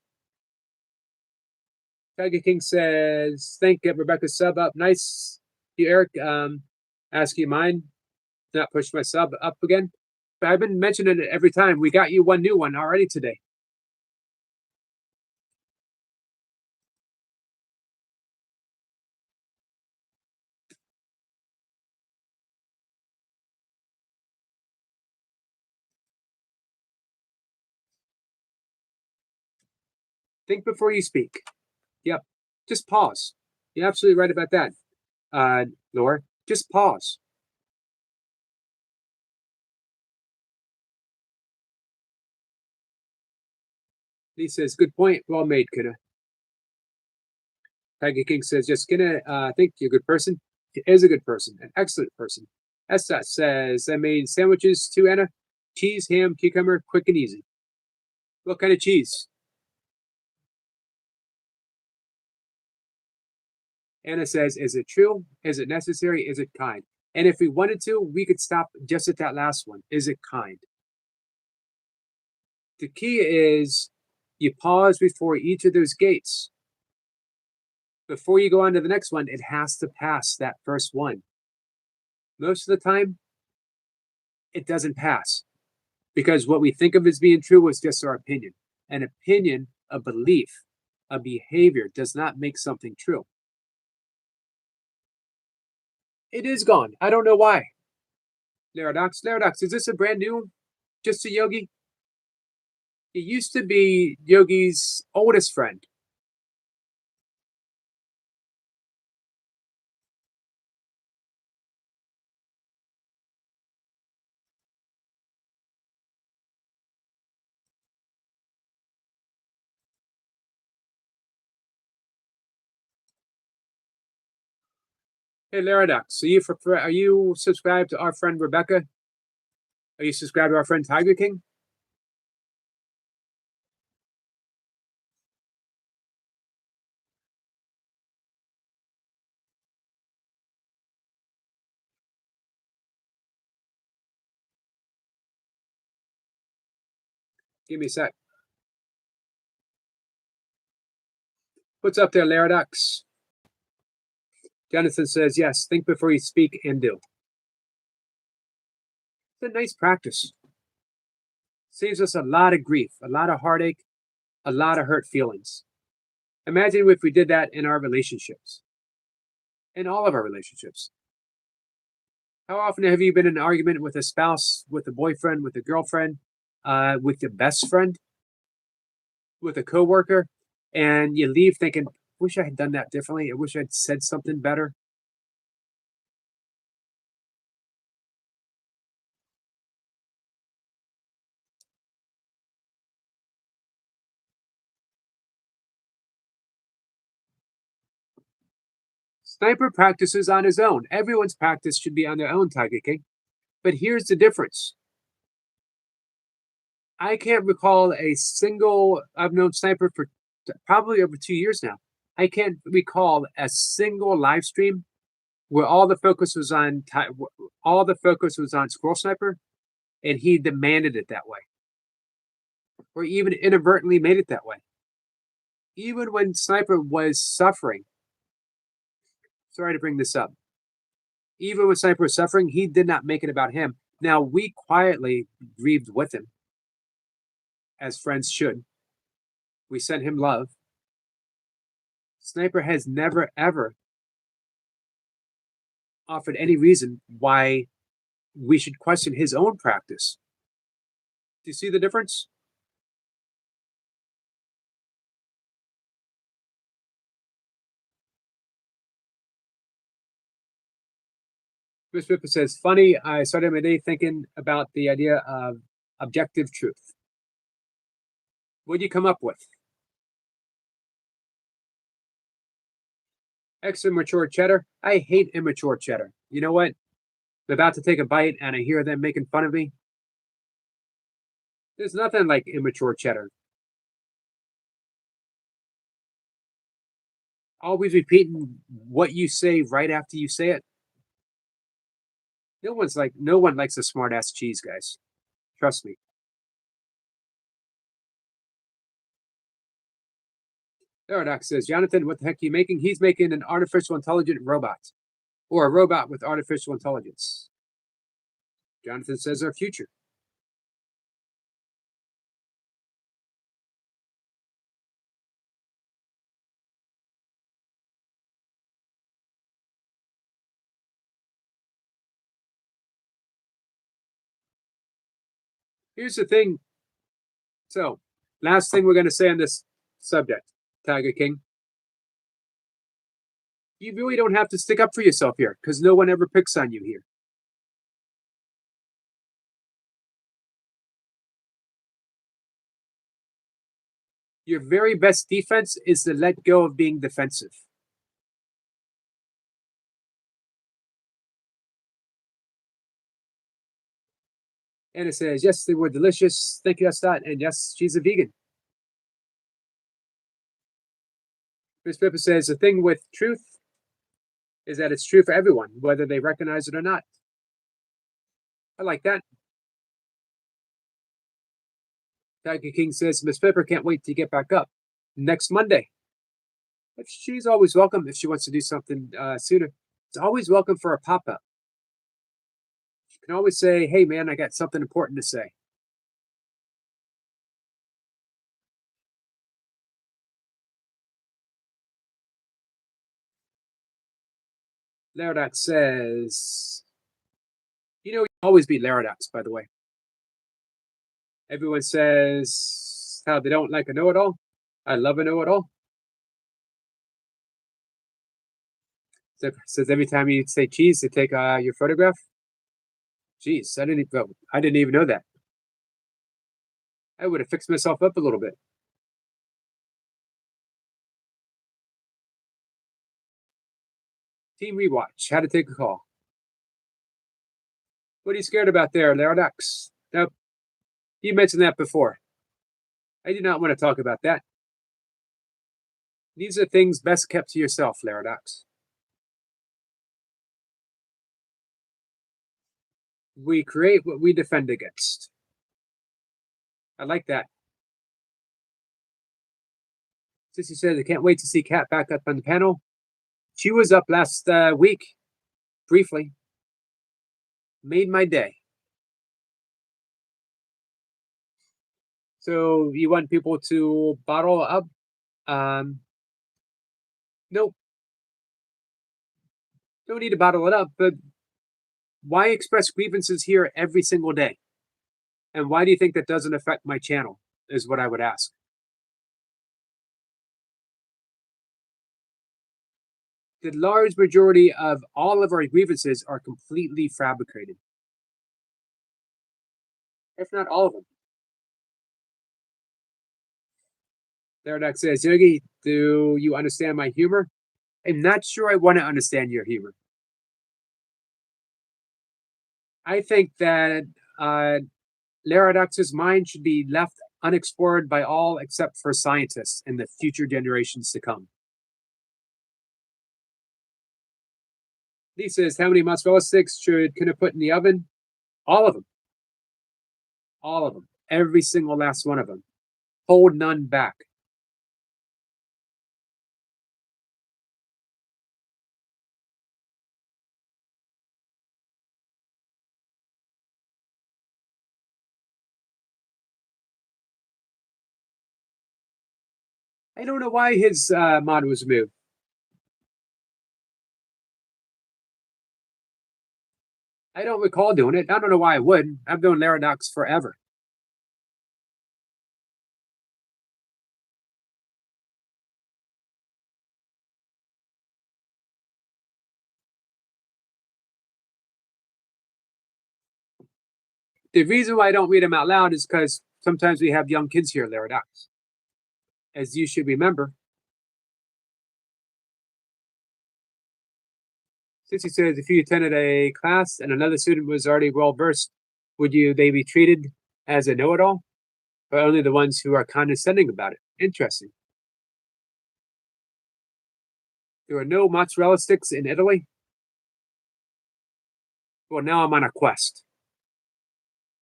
Tiger King says, thank you, Rebecca, sub up. Nice. You, Eric, ask you mine. Not push my sub up again. But I've been mentioning it every time. We got you one new one already today. Think before you speak. Yep. Just pause. You're absolutely right about that, Laura. Just pause. He says, good point. Well made, Kidda. Tiger King says, just gonna think you're a good person. He is a good person, an excellent person. Esta says, I made sandwiches too, Anna. Cheese, ham, cucumber, quick and easy. What kind of cheese? Anna says, is it true? Is it necessary? Is it kind? And if we wanted to, we could stop just at that last one. Is it kind? The key is you pause before each of those gates. Before you go on to the next one, it has to pass that first one. Most of the time, it doesn't pass because what we think of as being true was just our opinion. An opinion, a belief, a behavior does not make something true. It is gone. I don't know why. Laradox, is this a brand new Just a Yogi? It used to be Yogi's oldest friend. Hey, Laradox, are you subscribed to our friend Rebecca? Are you subscribed to our friend Tiger King? Give me a sec. What's up there, Laradox? Jonathan says, yes, think before you speak and do. It's a nice practice. Saves us a lot of grief, a lot of heartache, a lot of hurt feelings. Imagine if we did that in our relationships, in all of our relationships. How often have you been in an argument with a spouse, with a boyfriend, with a girlfriend, with your best friend, with a coworker, and you leave thinking, wish I had done that differently. I wish I'd said something better. Sniper practices on his own. Everyone's practice should be on their own, Tiger King. But here's the difference. I can't recall a single, I've known Sniper for probably over 2 years now. I can't recall a single live stream where all the focus was on Squirrel Sniper, and he demanded it that way, or even inadvertently made it that way. Even when Sniper was suffering, sorry to bring this up, even when Sniper was suffering, he did not make it about him. Now, we quietly grieved with him, as friends should. We sent him love. Sniper has never, ever offered any reason why we should question his own practice. Do you see the difference? Chris Pippa says, funny, I started my day thinking about the idea of objective truth. What did you come up with? Extra mature cheddar? I hate immature cheddar. You know what? I'm about to take a bite and I hear them making fun of me. There's nothing like immature cheddar. Always repeating what you say right after you say it. No one likes a smart ass cheese, guys. Trust me. Paradox says, Jonathan, what the heck are you making? He's making an artificial intelligent robot. Or a robot with artificial intelligence. Jonathan says our future. Here's the thing. So, last thing we're going to say on this subject, Tiger King. You really don't have to stick up for yourself here because no one ever picks on you here. Your very best defense is to let go of being defensive. And it says, yes, they were delicious. Thank you, Estat. And yes, she's a vegan. Chris Pippa says, the thing with truth is that it's true for everyone, whether they recognize it or not. I like that. Tiger King says, Miss Pepper can't wait to get back up next Monday. If she's always welcome if she wants to do something sooner. It's always welcome for a pop up. You can always say, hey, man, I got something important to say. Laradox says, you always be Laradox, by the way. Everyone says how they don't like a know it all. I love a know it all. Says every time you say cheese, they take your photograph. Jeez, I didn't even know that. I would have fixed myself up a little bit. Team rewatch. How to take a call. What are you scared about there, Laradox? Nope. You mentioned that before. I do not want to talk about that. These are things best kept to yourself, Laradox. We create what we defend against. I like that. Sissy says, I can't wait to see Kat back up on the panel. She was up last week, briefly. Made my day. So you want people to bottle up? Nope. Don't need to bottle it up, but why express grievances here every single day? And why do you think that doesn't affect my channel? Is what I would ask. The large majority of all of our grievances are completely fabricated. If not all of them. Theradox says, Yogi, do you understand my humor? I'm not sure I want to understand your humor. I think that Laradox's mind should be left unexplored by all except for scientists and the future generations to come. Lee says, how many mozzarella sticks can I put in the oven? All of them. All of them. Every single last one of them. Hold none back. I don't know why his mod was removed. I don't recall doing it. I don't know why I would. I've known Laradox forever. The reason why I don't read them out loud is because sometimes we have young kids here, Laradox. As you should remember. Since he says if you attended a class and another student was already well versed, would they be treated as a know-it-all? Or only the ones who are condescending about it? Interesting. There are no mozzarella sticks in Italy? Well, now I'm on a quest.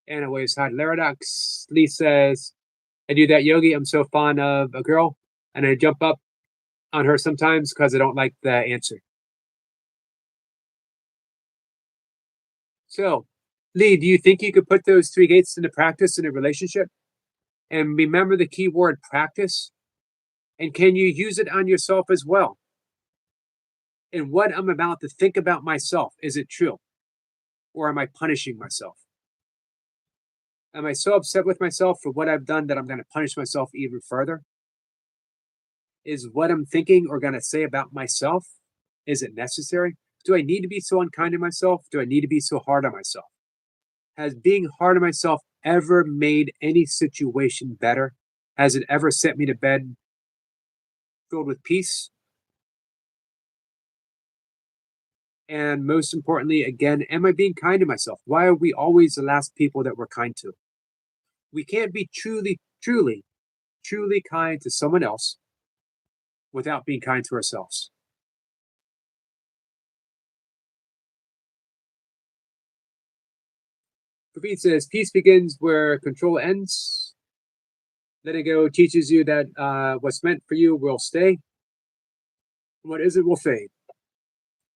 Anna waves hi, Laradox. Lee says, I do that, Yogi. I'm so fond of a girl, and I jump up on her sometimes because I don't like the answer. So, Lee, do you think you could put those 3 gates into practice in a relationship? And remember the key word practice? And can you use it on yourself as well? And what I'm about to think about myself, is it true? Or am I punishing myself? Am I so upset with myself for what I've done that I'm going to punish myself even further? Is what I'm thinking or going to say about myself, is it necessary? Do I need to be so unkind to myself? Do I need to be so hard on myself? Has being hard on myself ever made any situation better? Has it ever sent me to bed filled with peace? And most importantly, again, am I being kind to myself? Why are we always the last people that we're kind to? We can't be truly kind to someone else without being kind to ourselves. Praveen says, peace begins where control ends. Letting go teaches you that what's meant for you will stay. What isn't will fade.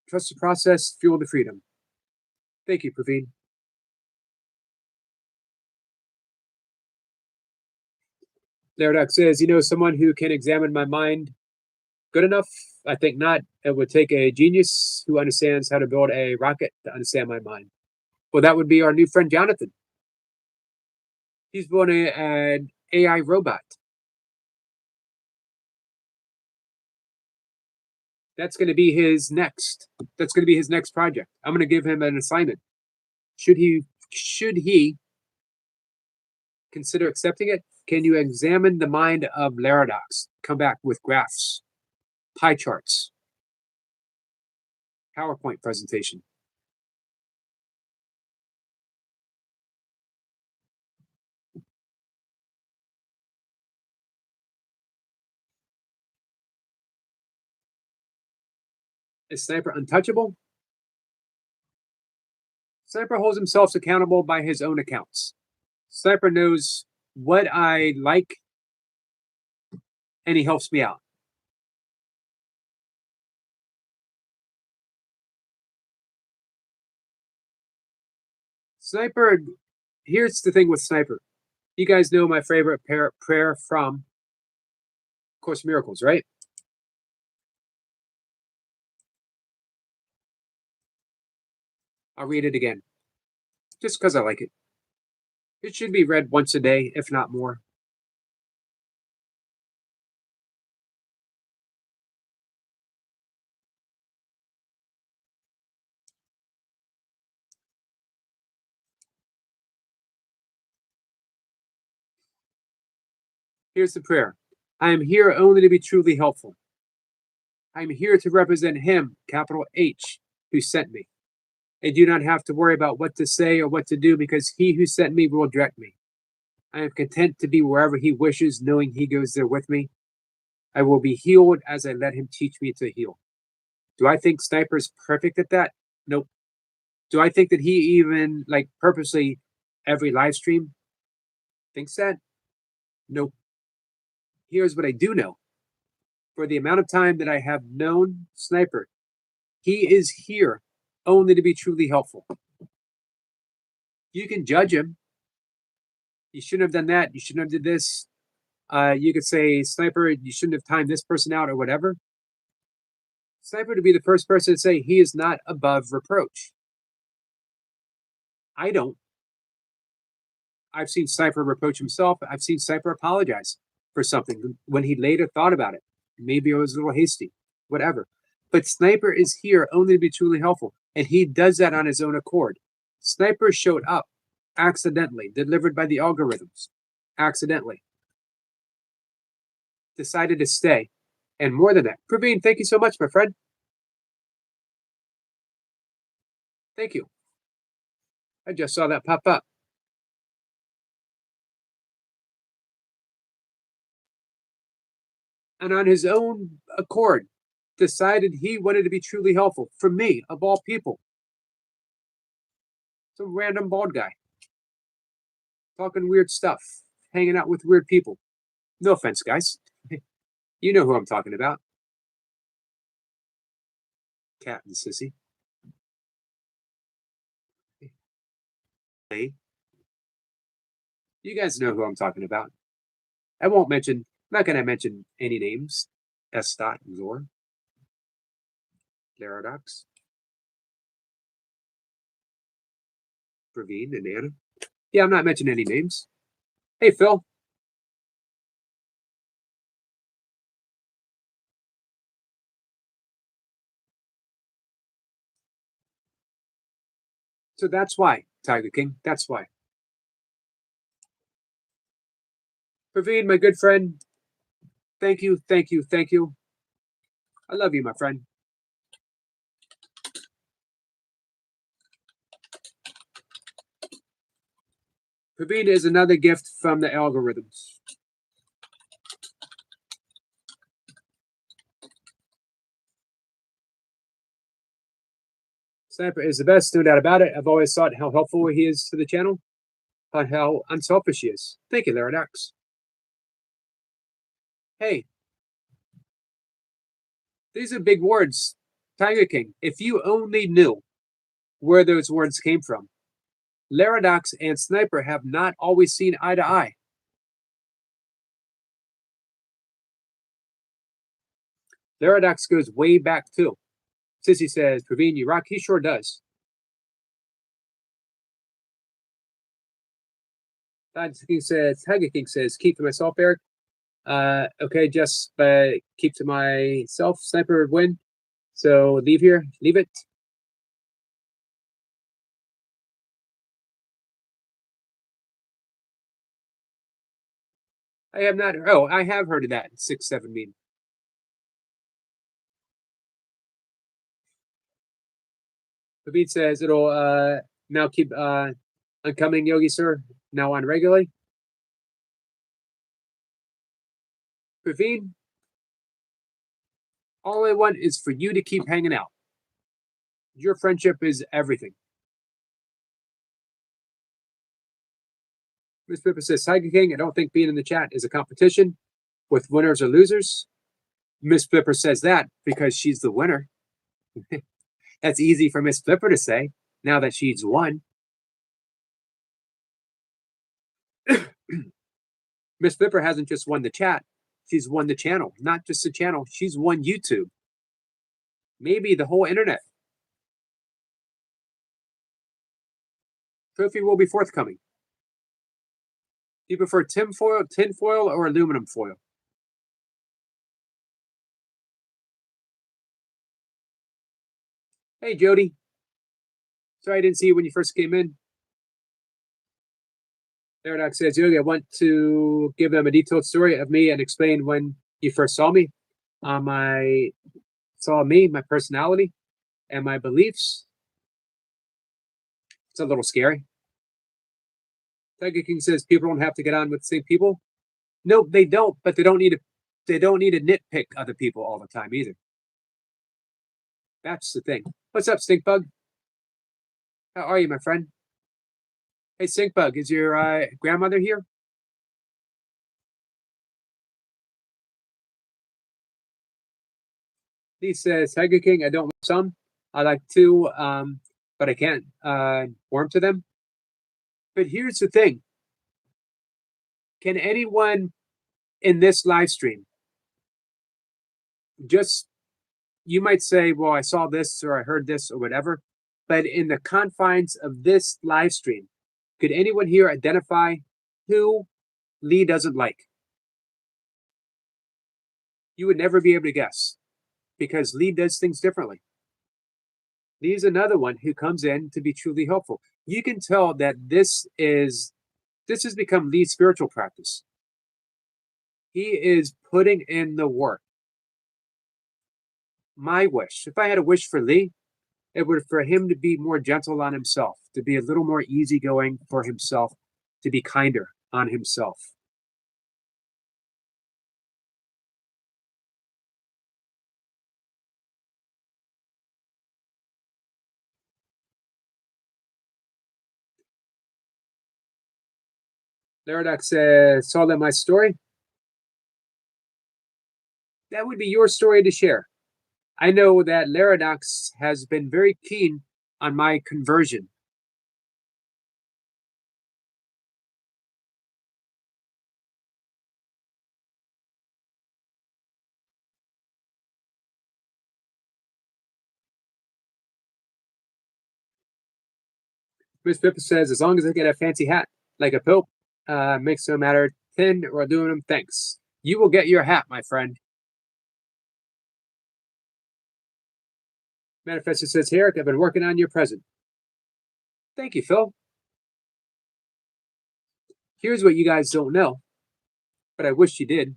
Trust the process, fuel the freedom. Thank you, Praveen. Laradox says, someone who can examine my mind good enough? I think not. It would take a genius who understands how to build a rocket to understand my mind. Well, that would be our new friend Jonathan. He's building an AI robot. That's going to be his next. That's going to be his next project. I'm going to give him an assignment. Should he consider accepting it? Can you examine the mind of Laradox? Come back with graphs, pie charts, PowerPoint presentation. Is Sniper untouchable? Sniper holds himself accountable by his own accounts. Sniper knows what I like, and he helps me out. Sniper, here's the thing with Sniper. You guys know my favorite prayer from Course in Miracles, right? I'll read it again, just because I like it. It should be read once a day, if not more. Here's the prayer. I am here only to be truly helpful. I am here to represent him, capital H, who sent me. I do not have to worry about what to say or what to do because he who sent me will direct me. I am content to be wherever he wishes, knowing he goes there with me. I will be healed as I let him teach me to heal. Do I think Sniper's perfect at that? Nope. Do I think that he even purposely every live stream thinks that? Nope. Here's what I do know. For the amount of time that I have known Sniper, he is here only to be truly helpful. You can judge him. You shouldn't have done that. You shouldn't have did this. You could say, Sniper, you shouldn't have timed this person out or whatever. Sniper to be the first person to say he is not above reproach. I don't. I've seen Sniper reproach himself. I've seen Sniper apologize for something when he later thought about it. Maybe it was a little hasty, whatever. But Sniper is here only to be truly helpful, and he does that on his own accord. Sniper showed up accidentally, delivered by the algorithms, accidentally. Decided to stay, and more than that. Praveen, thank you so much, my friend. Thank you. I just saw that pop up. And on his own accord, decided he wanted to be truly helpful for me, of all people. Some random bald guy talking weird stuff, hanging out with weird people. No offense, guys. You know who I'm talking about. Cat and Sissy. Hey. You guys know who I'm talking about. I won't mention, I'm not going to mention any names. S. Dot and Zor. Laradox. Praveen and Anna. Yeah, I'm not mentioning any names. Hey, Phil. So that's why, Tiger King. That's why. Praveen, my good friend. Thank you, thank you, thank you. I love you, my friend. Praveen is another gift from the algorithms. Sniper is the best, no doubt about it. I've always thought how helpful he is to the channel, but how unselfish he is. Thank you, Laradox. Hey, these are big words. Tiger King, if you only knew where those words came from. Laradox and Sniper have not always seen eye to eye. Laradox goes way back too. Sissy says, Praveen, you rock. He sure does. Tiger King says, keep to myself, Eric. Okay, just keep to myself. Sniper would win. So leave here. Leave it. I have not. Oh, I have heard of that 6-7 meme. The beat says it'll now keep uncoming, Yogi sir. Now on regularly. Praveen, all I want is for you to keep hanging out. Your friendship is everything. Miss Pippa says, Tiger King, I don't think being in the chat is a competition with winners or losers. Miss Flipper says that because she's the winner. That's easy for Miss Flipper to say now that she's won. Miss Flipper hasn't just won the chat, she's won the channel. Not just the channel, she's won YouTube. Maybe the whole internet. Trophy will be forthcoming. Do you prefer tin foil, or aluminum foil? Hey, Jody. Sorry I didn't see you when you first came in. Paradox says, Yogi, I want to give them a detailed story of me and explain when you first saw me. My personality, and my beliefs. It's a little scary. Tiger King says people don't have to get on with the same people. No, they don't, but they don't need to nitpick other people all the time either. That's the thing. What's up, Stinkbug? How are you, my friend? Hey, Stinkbug, is your grandmother here? He says, Tiger King, I don't want some. I like two, but I can't warm to them. But here's the thing. Can anyone in this live stream, just you might say, well, I saw this or I heard this or whatever, but in the confines of this live stream, could anyone here identify who Lee doesn't like? You would never be able to guess because Lee does things differently. Lee is another one who comes in to be truly helpful. You can tell that this has become Lee's spiritual practice. He is putting in the work. My wish, if I had a wish for Lee, it would for him to be more gentle on himself, to be a little more easygoing for himself, to be kinder on himself. Laradox says, saw that my story? That would be your story to share. I know that Laradox has been very keen on my conversion. Miss Pippa says, as long as I get a fancy hat, like a Pope, makes no matter tin or aluminum, thanks. You will get your hat, my friend. Manifestor says, Herrick, I've been working on your present. Thank you, Phil. Here's what you guys don't know, but I wish you did.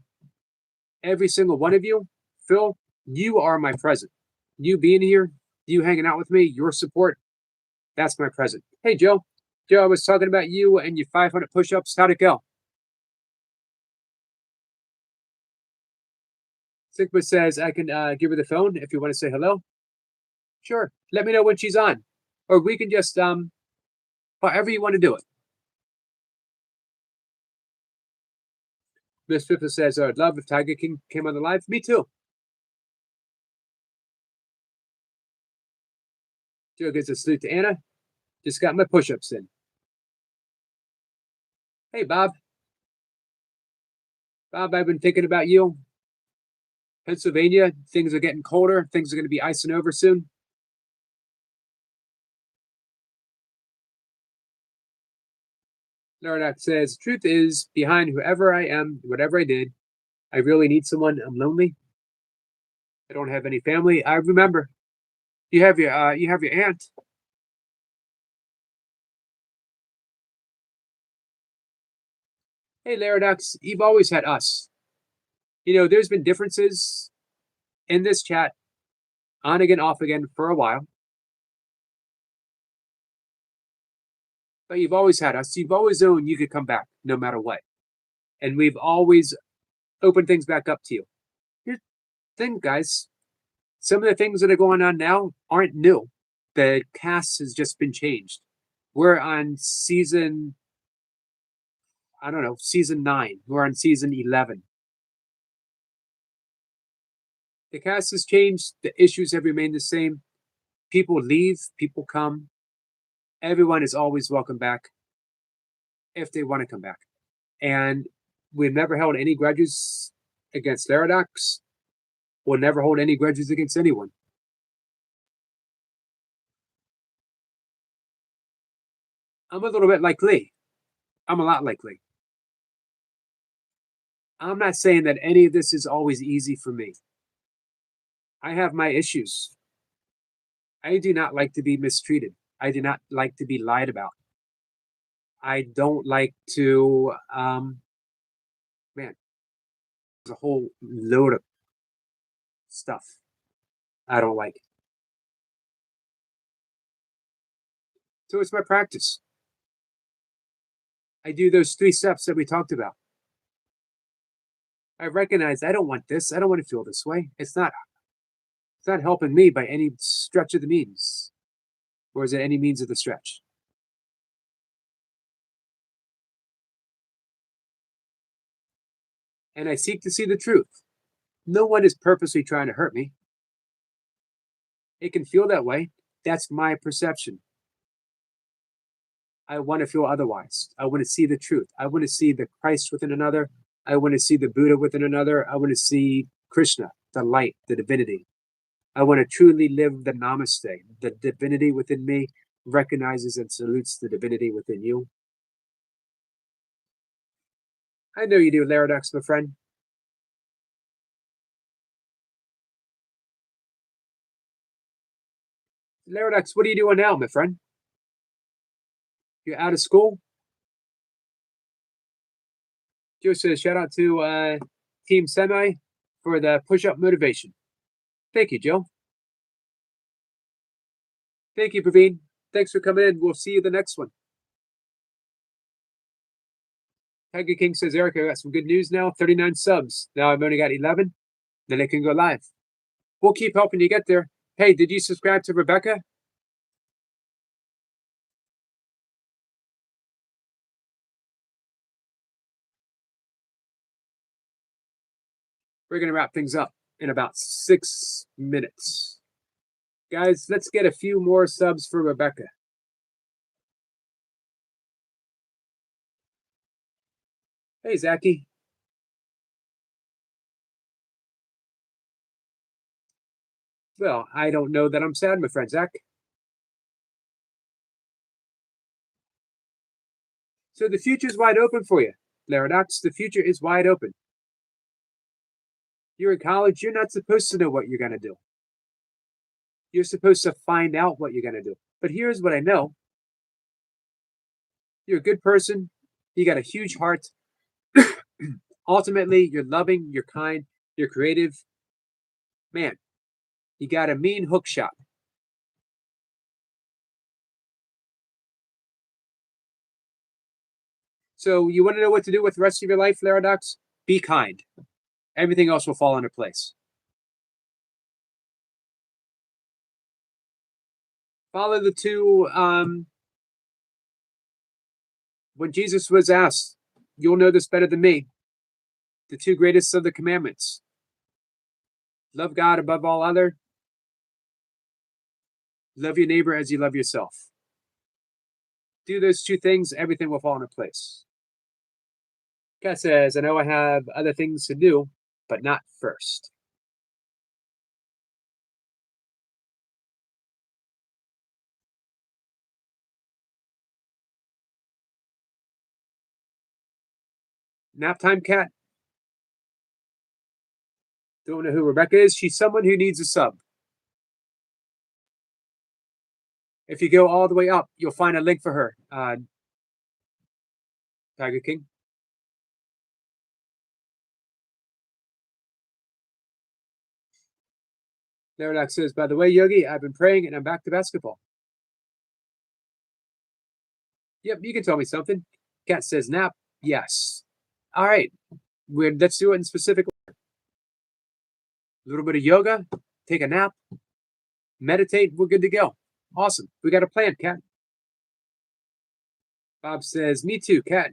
Every single one of you, Phil, you are my present. You being here, you hanging out with me, your support, that's my present. Hey, Joe. Joe, I was talking about you and your 500 push-ups. How'd it go? Sigma says, I can give her the phone if you want to say hello. Sure. Let me know when she's on. Or we can just, however you want to do it. Miss Fifth says, I'd love if Tiger King came on the live. Me too. Joe gives a salute to Anna. Just got my push-ups in. Hey, Bob. Bob, I've been thinking about you. Pennsylvania, things are getting colder. Things are going to be icing over soon. Laradox says, truth is, behind whoever I am, whatever I did, I really need someone. I'm lonely. I don't have any family. I remember. You have your aunt. Hey, Laradox, you've always had us. You know, there's been differences in this chat, on again, off again for a while. But you've always had us. You've always known you could come back no matter what. And we've always opened things back up to you. Here's the thing, guys. Some of the things that are going on now aren't new. The cast has just been changed. We're on season, I don't know, season 9. We're on season 11. The cast has changed. The issues have remained the same. People leave, people come. Everyone is always welcome back if they want to come back. And we've never held any grudges against Laradox. We'll never hold any grudges against anyone. I'm a little bit like Lee. I'm a lot like Lee. I'm not saying that any of this is always easy for me. I have my issues. I do not like to be mistreated. I do not like to be lied about. I don't like to, man, there's a whole load of stuff I don't like. So it's my practice. I do those 3 steps that we talked about. I recognize I don't want this. I don't want to feel this way. It's not helping me by any stretch of the means. Or is it any means of the stretch? And I seek to see the truth. No one is purposely trying to hurt me. It can feel that way. That's my perception. I want to feel otherwise. I want to see the truth. I want to see the Christ within another. I want to see the Buddha within another. I want to see Krishna, the light, the divinity. I want to truly live the namaste. The divinity within me recognizes and salutes the divinity within you. I know you do, Laradox, my friend. Laradox, what are you doing now, my friend? You're out of school? Joe says, shout out to Team Semi for the push-up motivation. Thank you, Joe. Thank you, Praveen. Thanks for coming in. We'll see you the next one. Tiger King says, Eric, I got some good news now. 39 subs. Now I've only got 11. Then I can go live. We'll keep helping you get there. Hey, did you subscribe to Rebecca? We're going to wrap things up in about 6 minutes. Guys, let's get a few more subs for Rebecca. Hey, Zachy. Well, I don't know that I'm sad, my friend Zach. So the future's wide open for you, Laradox. The future is wide open. You're in college. You're not supposed to know what you're going to do. You're supposed to find out what you're going to do. But here's what I know. You're a good person. You got a huge heart. Ultimately, you're loving, you're kind, you're creative. Man, you got a mean hook shot. So you want to know what to do with the rest of your life, Laradox? Be kind. Everything else will fall into place. Follow the two. When Jesus was asked, you'll know this better than me, the two greatest of the commandments. Love God above all other. Love your neighbor as you love yourself. Do those two things, everything will fall into place. Kat says, I know I have other things to do, but not first. Nap time, Kat? Don't know who Rebecca is. She's someone who needs a sub. If you go all the way up, you'll find a link for her. Tiger King. Laradox says, by the way, Yogi, I've been praying and I'm back to basketball. Yep, you can tell me something. Kat says, nap. Yes. All right. Let's do it in specific. A little bit of yoga, take a nap, meditate. We're good to go. Awesome. We got a plan, Kat. Bob says, me too, Kat.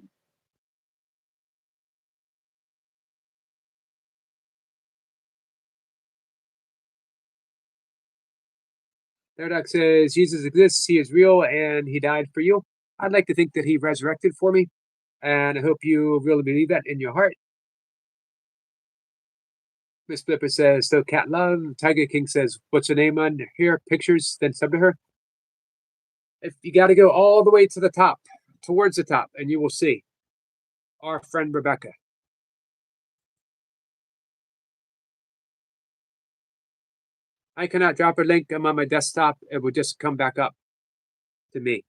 Laradox says, Jesus exists. He is real and he died for you. I'd like to think that he resurrected for me. And I hope you really believe that in your heart. Miss Flipper says, so Cat Love. Tiger King says, what's her name on here? Pictures, then sub to her. If you got to go all the way to the top, towards the top, and you will see our friend Rebecca. I cannot drop a link. I'm on my desktop. It will just come back up to me.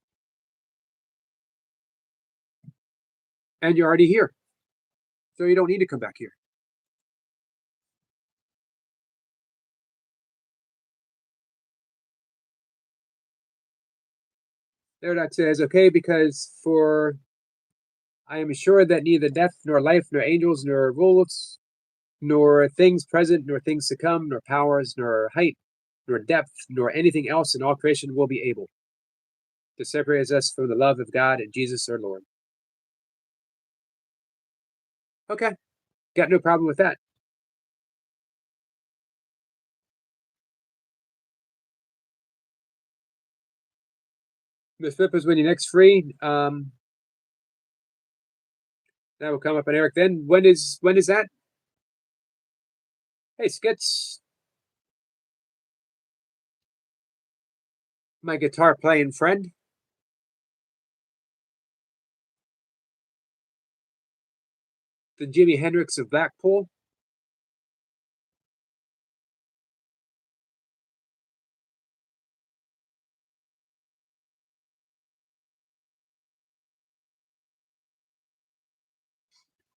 And you're already here. So you don't need to come back here. There that says, okay, because for I am assured that neither death, nor life, nor angels, nor rules, nor things present, nor things to come, nor powers, nor height, nor depth, nor anything else in all creation will be able to separate us from the love of God and Jesus our Lord. Okay, got no problem with that. Miss Flip is when you're next free. That will come up on Eric then. When is that? Hey, Skits. My guitar playing friend. The Jimi Hendrix of Blackpool.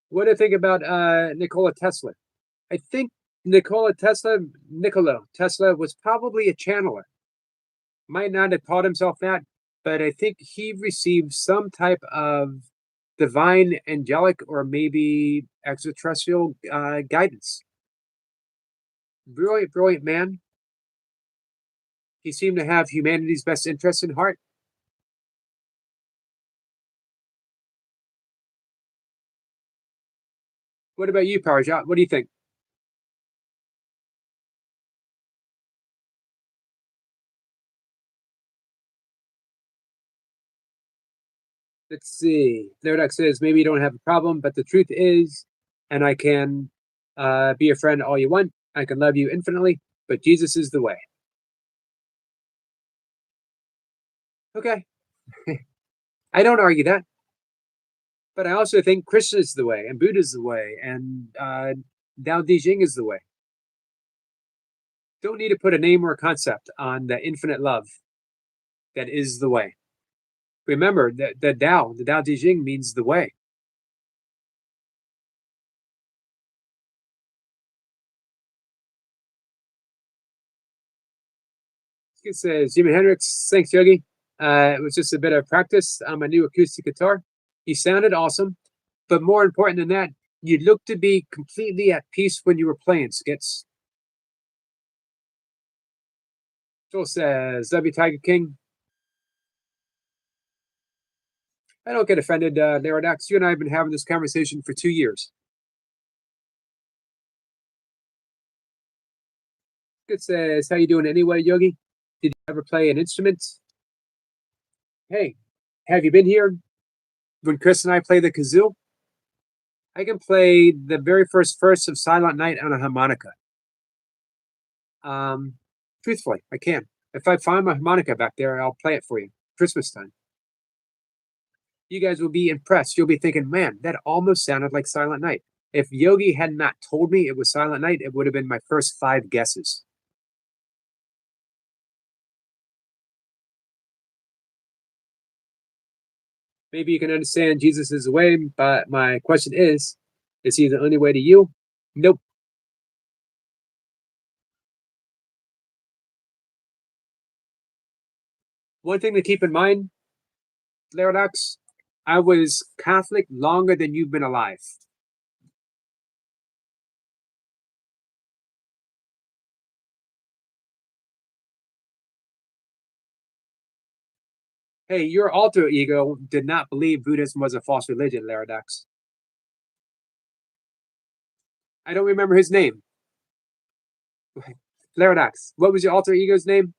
What do you think about Nikola Tesla? I think Nikola Tesla was probably a channeler. Might not have taught himself that, but I think he received some type of divine, angelic, or maybe extraterrestrial guidance. Brilliant, brilliant man. He seemed to have humanity's best interests in heart. What about you, Parajat? What do you think? Let's see. Nerdak says, maybe you don't have a problem, but the truth is, and I can be a friend all you want. I can love you infinitely, but Jesus is the way. Okay. I don't argue that. But I also think Krishna is the way, and Buddha is the way, and Dao De Jing is the way. Don't need to put a name or a concept on the infinite love that is the way. Remember that the Dao De Jing means the way. It says Jimi Hendrix. Thanks, Yogi. It was just a bit of practice on my new acoustic guitar. He sounded awesome, but more important than that, you looked to be completely at peace when you were playing, Skits. Joel says, "Love you, Tiger King." I don't get offended, Laradox. You and I have been having this conversation for 2 years. It says, "How you doing anyway, Yogi? Did you ever play an instrument?" Hey, have you been here when Chris and I play the kazoo? I can play the very first verse of Silent Night on a harmonica. Um, Truthfully, I can. If I find my harmonica back there, I'll play it for you. Christmas time. You guys will be impressed. You'll be thinking, man, that almost sounded like Silent Night. If Yogi had not told me it was Silent Night, it would have been my first 5 guesses. Maybe you can understand Jesus is the way, but my question is he the only way to you? Nope. One thing to keep in mind, Laradox, I was Catholic longer than you've been alive. Hey, your alter ego did not believe Buddhism was a false religion, Laradox. I don't remember his name. Laradox, what was your alter ego's name?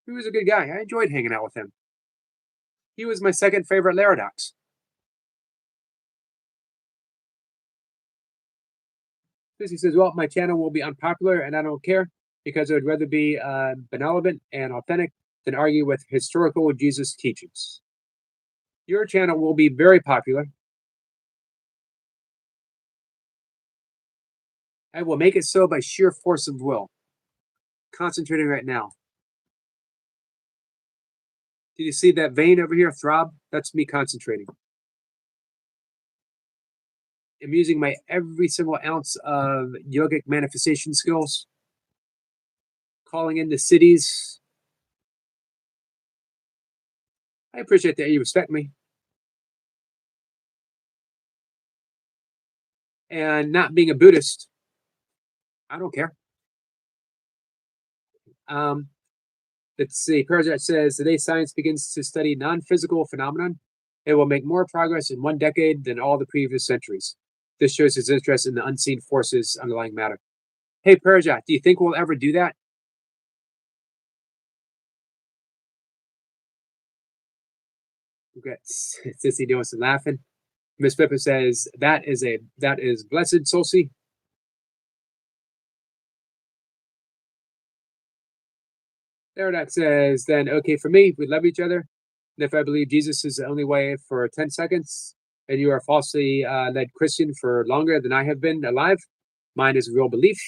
He was a good guy. I enjoyed hanging out with him. He was my second favorite Laradox. He says, well, my channel will be unpopular and I don't care because I would rather be benevolent and authentic than argue with historical Jesus teachings. Your channel will be very popular. I will make it so by sheer force of will. Concentrating right now. Did you see that vein over here throb? That's me concentrating. I'm using my every single ounce of yogic manifestation skills, calling into cities. I appreciate that you respect me. And not being a Buddhist, I don't care. Let's see. Parajat says today science begins to study non-physical phenomenon. It will make more progress in 1 decade than all the previous centuries. This shows his interest in the unseen forces underlying matter. Hey, Parajat, do you think we'll ever do that? Okay, Sissy doing some laughing. Miss Pippa says, that is blessed, Solsi. Therodox says, then okay for me, we love each other. And if I believe Jesus is the only way for 10 seconds, and you are falsely led Christian for longer than I have been alive, mine is real belief.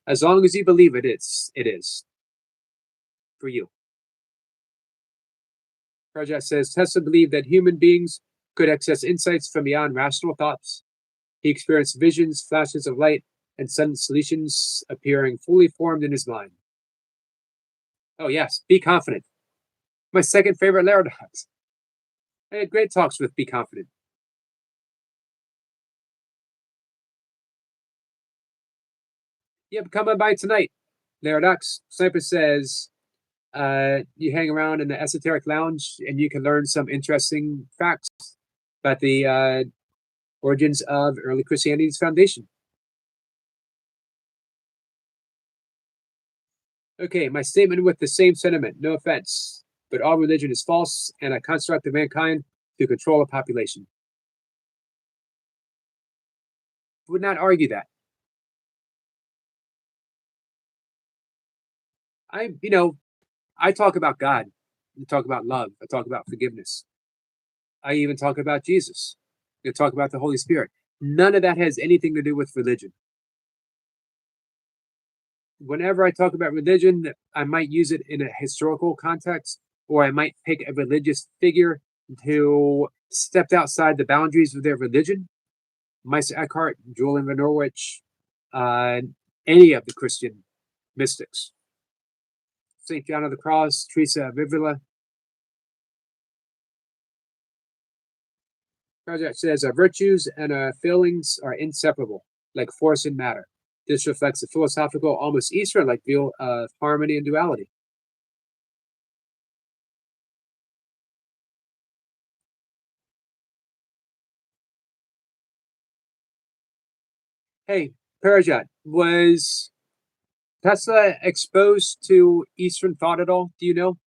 As long as you believe it is for you. Project says, Tesla believed that human beings could access insights from beyond rational thoughts. He experienced visions, flashes of light, and sudden solutions appearing fully formed in his mind. Oh, yes, Be Confident. My second favorite Laradox. I had great talks with Be Confident. Yep, come on by tonight. Laradox. Sniper says, you hang around in the esoteric lounge and you can learn some interesting facts about the origins of early Christianity's foundation. Okay, my statement with the same sentiment, no offense, but all religion is false and a construct of mankind to control a population. Would not argue that. I talk about God. I talk about love. I talk about forgiveness. I even talk about Jesus. I talk about the Holy Spirit. None of that has anything to do with religion. Whenever I talk about religion, I might use it in a historical context, or I might pick a religious figure who stepped outside the boundaries of their religion. Meister Eckhart, Julian von Norwich, any of the Christian mystics. St. John of the Cross, Teresa of Avila. Project says our virtues and our feelings are inseparable, like force and matter. This reflects a philosophical, almost Eastern-like view of harmony and duality. Hey, Parajat, was Tesla exposed to Eastern thought at all? Do you know?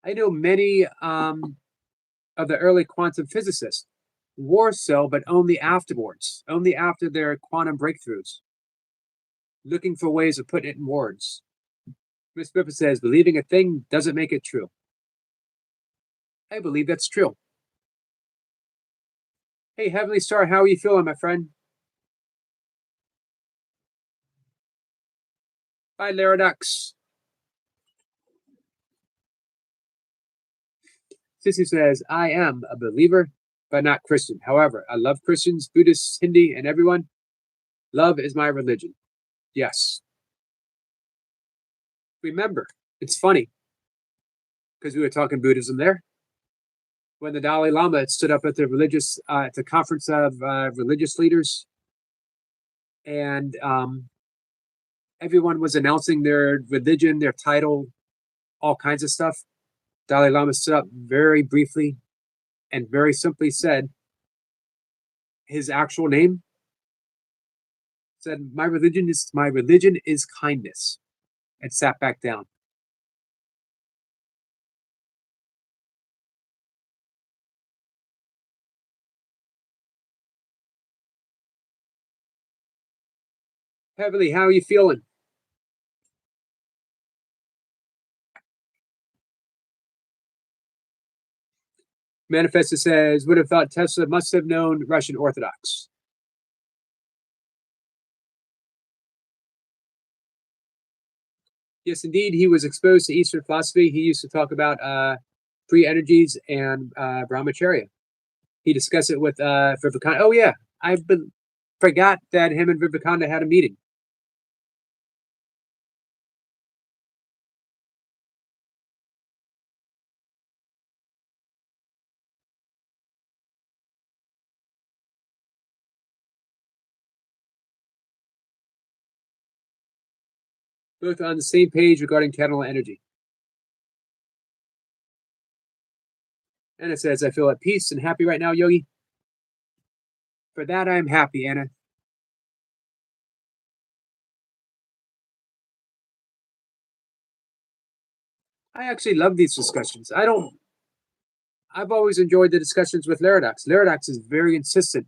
I know many of the early quantum physicists were so, but only afterwards, only after their quantum breakthroughs, looking for ways of putting it in words. Miss Pippa says, believing a thing doesn't make it true. I believe that's true. Hey, Heavenly Star, how are you feeling, my friend? Bye, Laradox. Sissy says, I am a believer, but not Christian. However, I love Christians, Buddhists, Hindi, and everyone. Love is my religion. Yes. Remember, it's funny because we were talking Buddhism there. When the Dalai Lama stood up at the conference of religious leaders, and everyone was announcing their religion, their title, all kinds of stuff. Dalai Lama stood up very briefly and very simply said his actual name. Said, my religion is kindness, and sat back down. Heavenly, how are you feeling? Manifesta says, would have thought Tesla must have known Russian Orthodox. Yes, indeed, he was exposed to Eastern philosophy. He used to talk about free energies and brahmacharya. He discussed it with Vivekananda. Oh yeah, forgot that him and Vivekananda had a meeting. Both on the same page regarding channel energy. Anna says, I feel at peace and happy right now, Yogi. For that, I am happy, Anna. I actually love these discussions. I've always enjoyed the discussions with Laradox. Laradox is very insistent.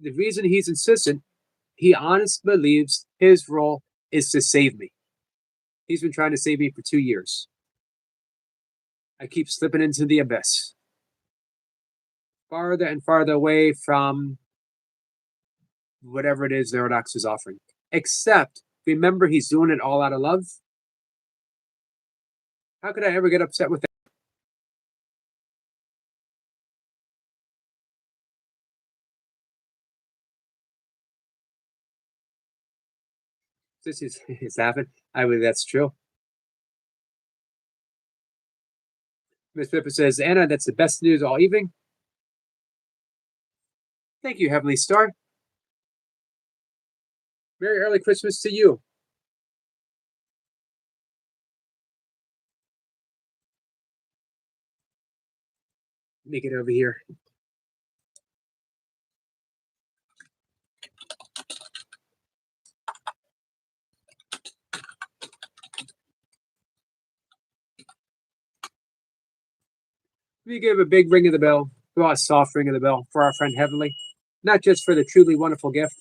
The reason he's insistent, he honestly believes his role is to save me. He's been trying to save me for 2 years. I keep slipping into the abyss, farther and farther away from whatever it is Laradox is offering. Except, remember, he's doing it all out of love. How could I ever get upset with that? This is it's laughing. I believe that's true. Miss Pippa says, Anna, that's the best news all evening. Thank you, Heavenly Star. Merry early Christmas to you. Let me get over here. We give a big ring of the bell, well, a soft ring of the bell for our friend Heavenly, not just for the truly wonderful gift,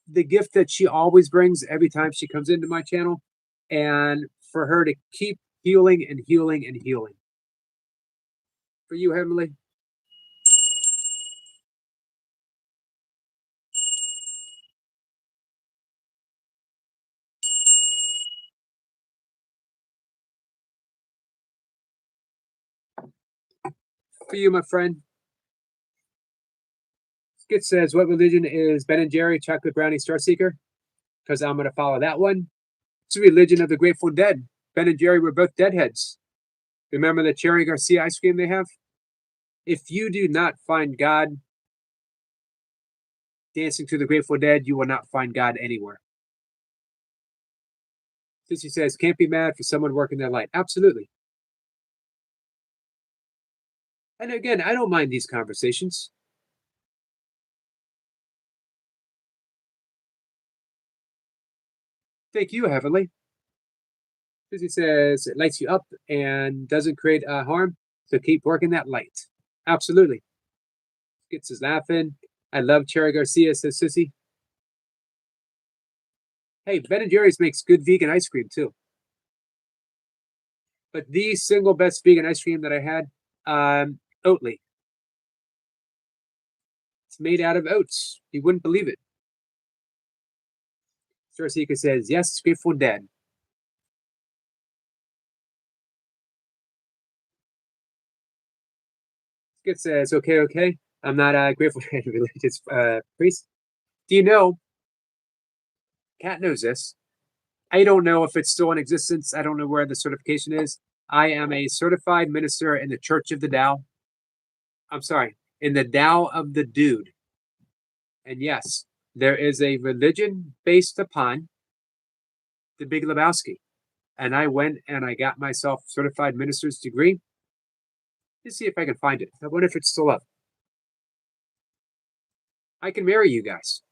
the gift that she always brings every time she comes into my channel, and for her to keep healing and healing and healing. For you, Heavenly. For you, my friend. Skit says, what religion is Ben and Jerry Chocolate Brownie Star Seeker? Because I'm going to follow that one. It's the religion of the Grateful Dead. Ben and Jerry were both deadheads. Remember the Cherry Garcia ice cream they have? If you do not find God dancing to the Grateful Dead, you will not find God anywhere. Sissy says, can't be mad for someone working their light. Absolutely. And again, I don't mind these conversations. Thank you, Heavenly. Sissy says, it lights you up and doesn't create harm, so keep working that light. Absolutely. Skits is laughing. I love Cherry Garcia, says Sissy. Hey, Ben and Jerry's makes good vegan ice cream too. But the single best vegan ice cream that I had, Oatly. It's made out of oats. You wouldn't believe it. Starseeker says, yes, Grateful Dead. Skit says, okay. I'm not a Grateful Dead religious priest. Do you know? Kat knows this. I don't know if it's still in existence. I don't know where the certification is. I am a certified minister in the Church of the Tao. I'm sorry, in the Tao of the Dude. And yes, there is a religion based upon the Big Lebowski. And I went and I got myself certified minister's degree. Let's see if I can find it. I wonder if it's still up. I can marry you guys.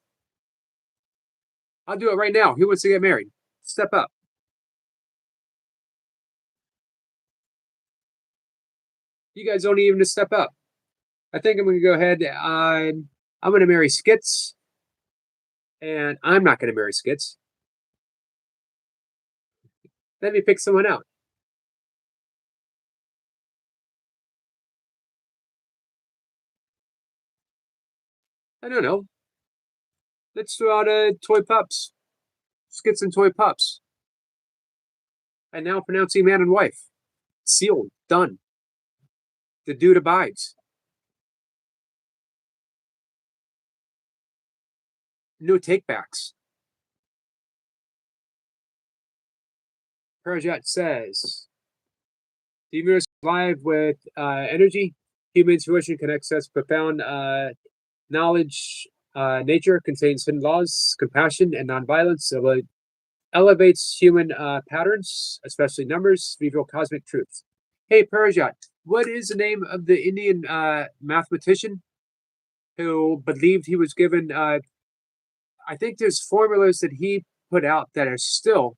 I'll do it right now. Who wants to get married? Step up. You guys don't even step up. I think I'm going to go ahead. I'm going to marry Skits. And I'm not going to marry Skits. Let me pick someone out. I don't know. Let's throw out Toy Pups. Skits and Toy Pups. And now pronouncing man and wife. Sealed. Done. The dude abides. No takebacks. Parajat says, the universe is alive with energy. Human intuition can access profound knowledge. Nature contains hidden laws, compassion, and nonviolence. So it elevates human patterns, especially numbers, reveal cosmic truths. Hey, Parajat, what is the name of the Indian mathematician who believed he was given? I think there's formulas that he put out that are still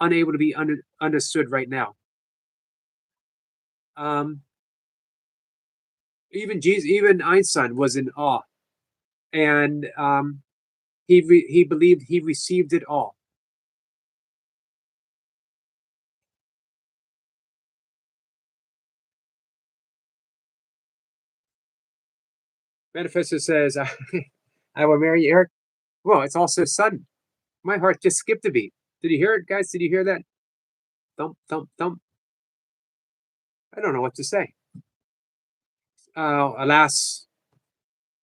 unable to be understood right now. Even Jesus, even Einstein was in awe, and he believed he received it all. Manifesto says, "I will marry you, Eric." Well, it's also sudden. My heart just skipped a beat. Did you hear it, guys? Did you hear that? Thump, thump, thump. I don't know what to say. Alas,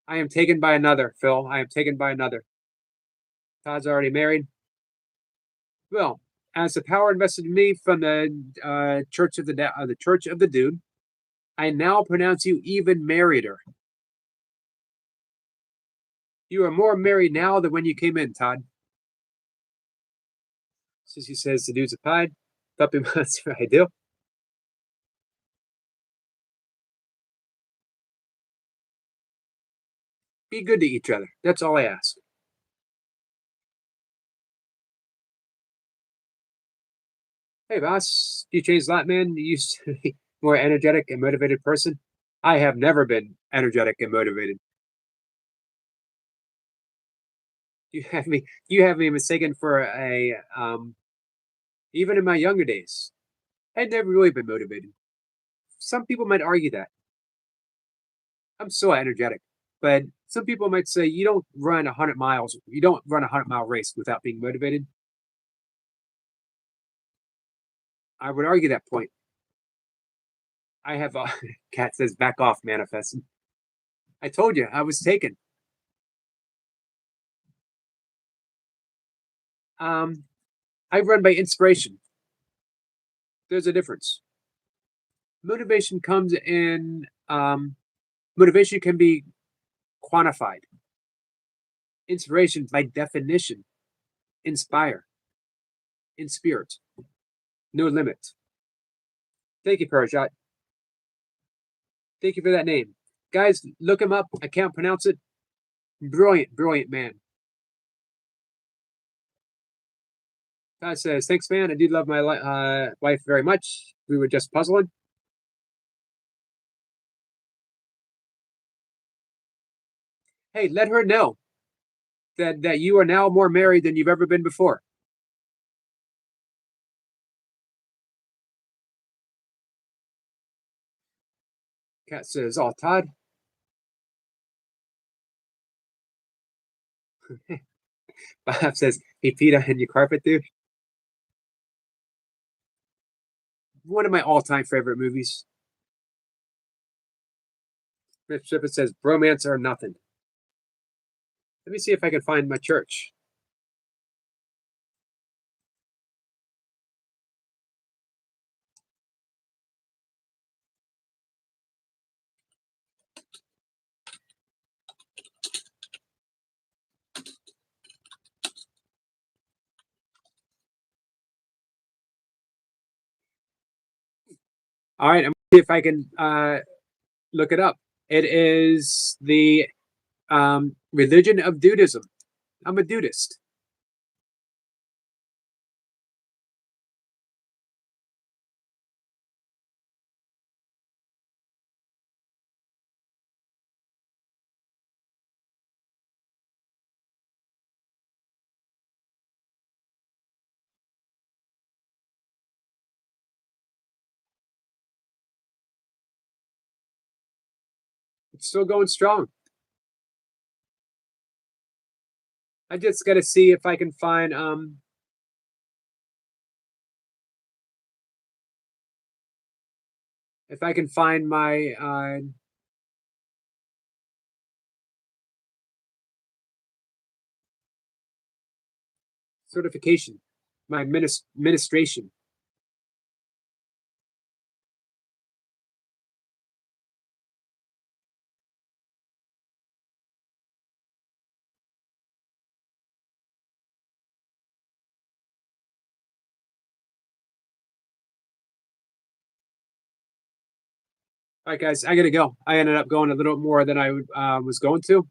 I am taken by another, Phil. I am taken by another. Todd's already married. Well, as the power invested in me from the Church of the Dude, I now pronounce you even marrieder. You are more married now than when you came in, Todd. Sissy says the dude's a pied. Puppy monster, I do. Be good to each other. That's all I ask. Hey, boss, you changed a lot, man. You used to be more energetic and motivated person. I have never been energetic and motivated. You have me mistaken for a even in my younger days. I'd never really been motivated. Some people might argue that. I'm so energetic, but some people might say you don't run 100 miles. You don't run a 100-mile race without being motivated. I would argue that point. I have a cat says back off manifest. I told you I was taken. Um, I run by inspiration. There's a difference. Motivation comes in. Motivation can be quantified. Inspiration, by definition, inspire, in spirit, no limit. Thank you, Parashot. Thank you for that name. Guys, look him up. I can't pronounce it. Brilliant, brilliant man. Todd says, thanks, man. I do love my wife very much. We were just puzzling. Hey, let her know that you are now more married than you've ever been before. Cat says, oh, Todd. Bob says, hey, Peter, and your carpet, dude. One of my all-time favorite movies. Rip Shipper says, bromance or nothing. Let me see if I can find my church. All right, I'm gonna see if I can look it up. It is the religion of Dudism. I'm a Dudist. It's still going strong. I just got to see if I can find my certification, my ministration. All right, guys, I got to go. I ended up going a little more than I was going to.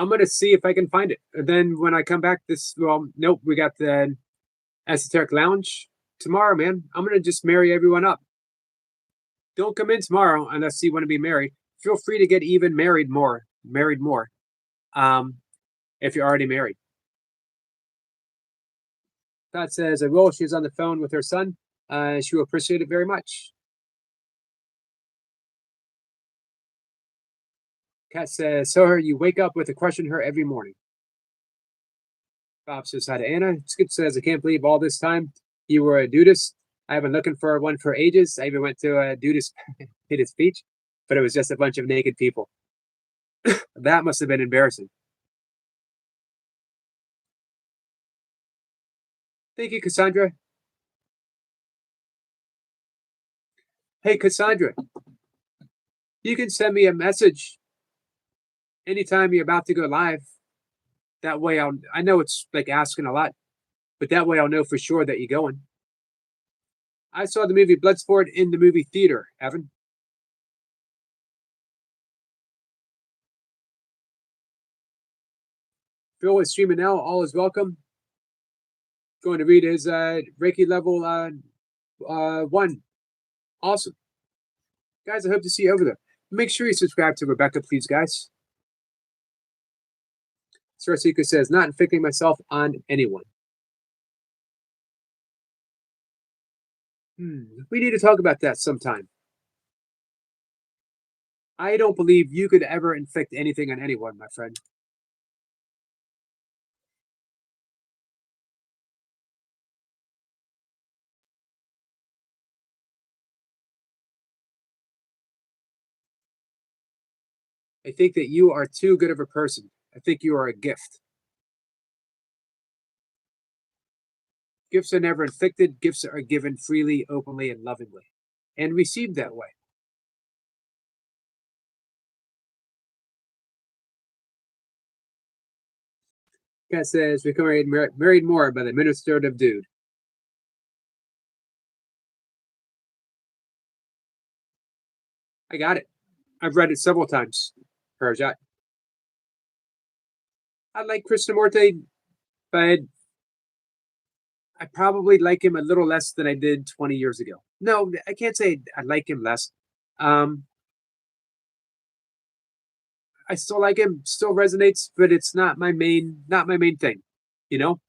I'm gonna see if I can find it. And then when I come back, nope, we got the Esoteric Lounge tomorrow, man. I'm gonna just marry everyone up. Don't come in tomorrow unless you want to be married. Feel free to get even married more. Um, if you're already married. Pat says, I will. She's on the phone with her son. She will appreciate it very much. Kat says, so her, you wake up with a question her every morning. Bob says hi to Anna. Skip says, I can't believe all this time you were a dudist. I've been looking for one for ages. I even went to a dudist beach, but it was just a bunch of naked people. That must have been embarrassing. Thank you, Cassandra. Hey, Cassandra, you can send me a message anytime you're about to go live. That way I know it's like asking a lot, but that way I'll know for sure that you're going. I saw the movie Bloodsport in the movie theater, Evan. Phil is streaming now. All is welcome. Going to read his Reiki level 1. Awesome. Guys, I hope to see you over there. Make sure you subscribe to Rebecca, please, guys. Sarasika says, not inflicting myself on anyone. We need to talk about that sometime. I don't believe you could ever inflict anything on anyone, my friend. I think that you are too good of a person. I think you are a gift. Gifts are never inflicted. Gifts are given freely, openly, and lovingly, and received that way. Cat says, become married more by the administrative dude. I got it. I've read it several times. Parajat. I like Krishnamurti, but I probably like him a little less than I did 20 years ago. No, I can't say I like him less. I still like him, still resonates, but it's not my main thing, you know?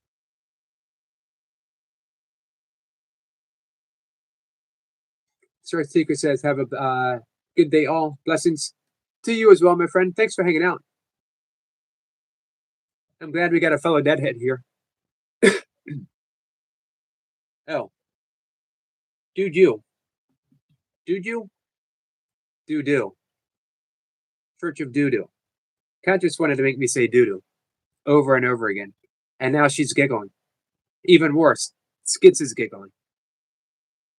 Sir Seeker says, have a good day all. Blessings to you as well, my friend. Thanks for hanging out. I'm glad we got a fellow deadhead here. Oh. Do-do. Do-do. Church of Doo-doo. Kat just wanted to make me say doo-doo over and over again. And now she's giggling. Even worse, Skits is giggling.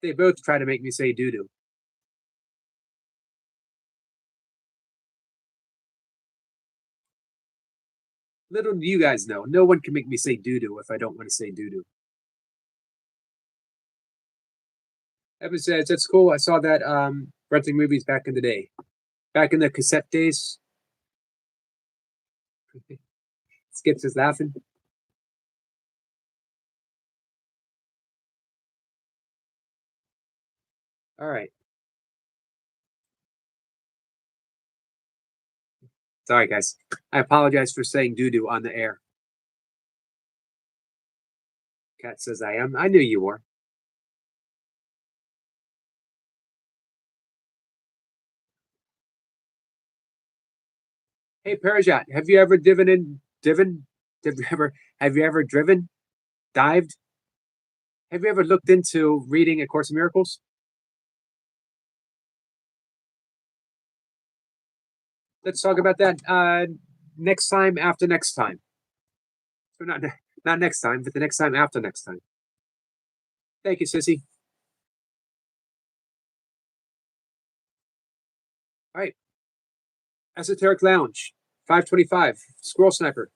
They both try to make me say doo-doo. Little do you guys know, no one can make me say doo-doo if I don't want to say doo-doo. Evan says, that's cool. I saw that renting movies back in the day. Back in the cassette days. Skips is laughing. All right. Sorry, guys. I apologize for saying doo-doo on the air. Kat says I am. I knew you were. Hey, Parajat, have you ever dived? Have you ever driven? Dived? Have you ever looked into reading A Course in Miracles? Let's talk about that next time after next time. So not next time, but the next time after next time. Thank you, Sissy. All right. Esoteric Lounge, 525, Squirrel Sniper,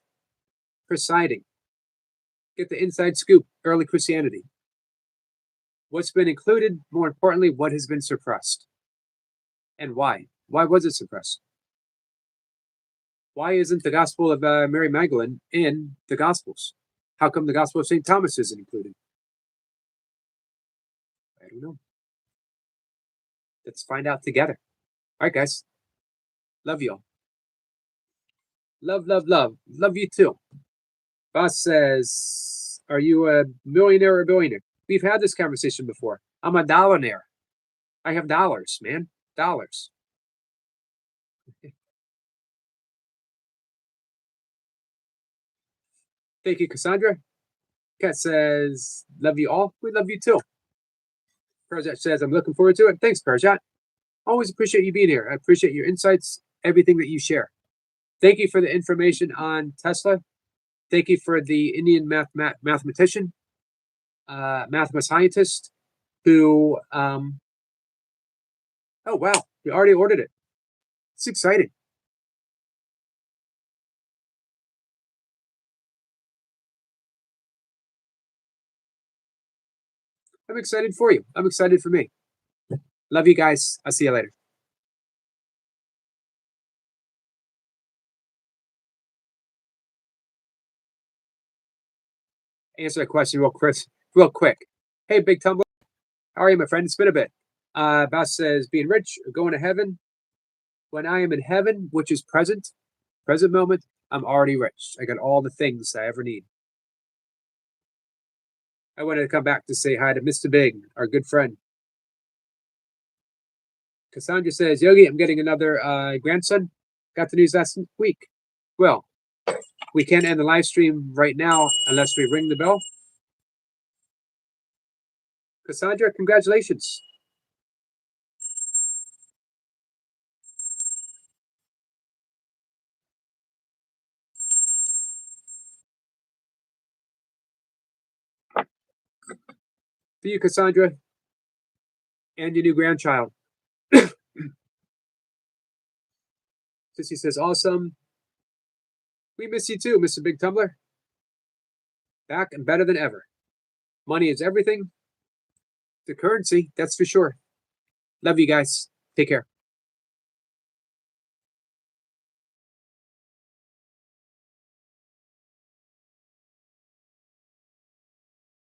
presiding. Get the inside scoop, early Christianity. What's been included, more importantly, what has been suppressed. And why? Why was it suppressed? Why isn't the Gospel of Mary Magdalene in the Gospels? How come the Gospel of St. Thomas isn't included? I don't know. Let's find out together. All right, guys. Love y'all. Love, love, love. Love you too. Boss says, are you a millionaire or a billionaire? We've had this conversation before. I'm a dollaraire. I have dollars, man. Dollars. Thank you, Cassandra. Kat says, love you all. We love you too. Parajat says, I'm looking forward to it. Thanks, Parajat. Always appreciate you being here. I appreciate your insights, everything that you share. Thank you for the information on Tesla. Thank you for the Indian mathematician, scientist who, oh, wow, we already ordered it. It's exciting. I'm excited for you. I'm excited for me. Love you guys. I'll see you later. Answer a question real quick. Hey, Big Tumbler. How are you, my friend? It's been a bit. Bass says, being rich or going to heaven. When I am in heaven, which is present moment, I'm already rich. I got all the things I ever need. I wanted to come back to say hi to Mr. Big, our good friend. Cassandra says, Yogi, I'm getting another grandson. Got the news last week. Well, we can't end the live stream right now unless we ring the bell. Cassandra, congratulations. For you, Cassandra, and your new grandchild. Sissy says, awesome. We miss you too, Mr. Big Tumbler. Back and better than ever. Money is everything. The currency, that's for sure. Love you guys. Take care.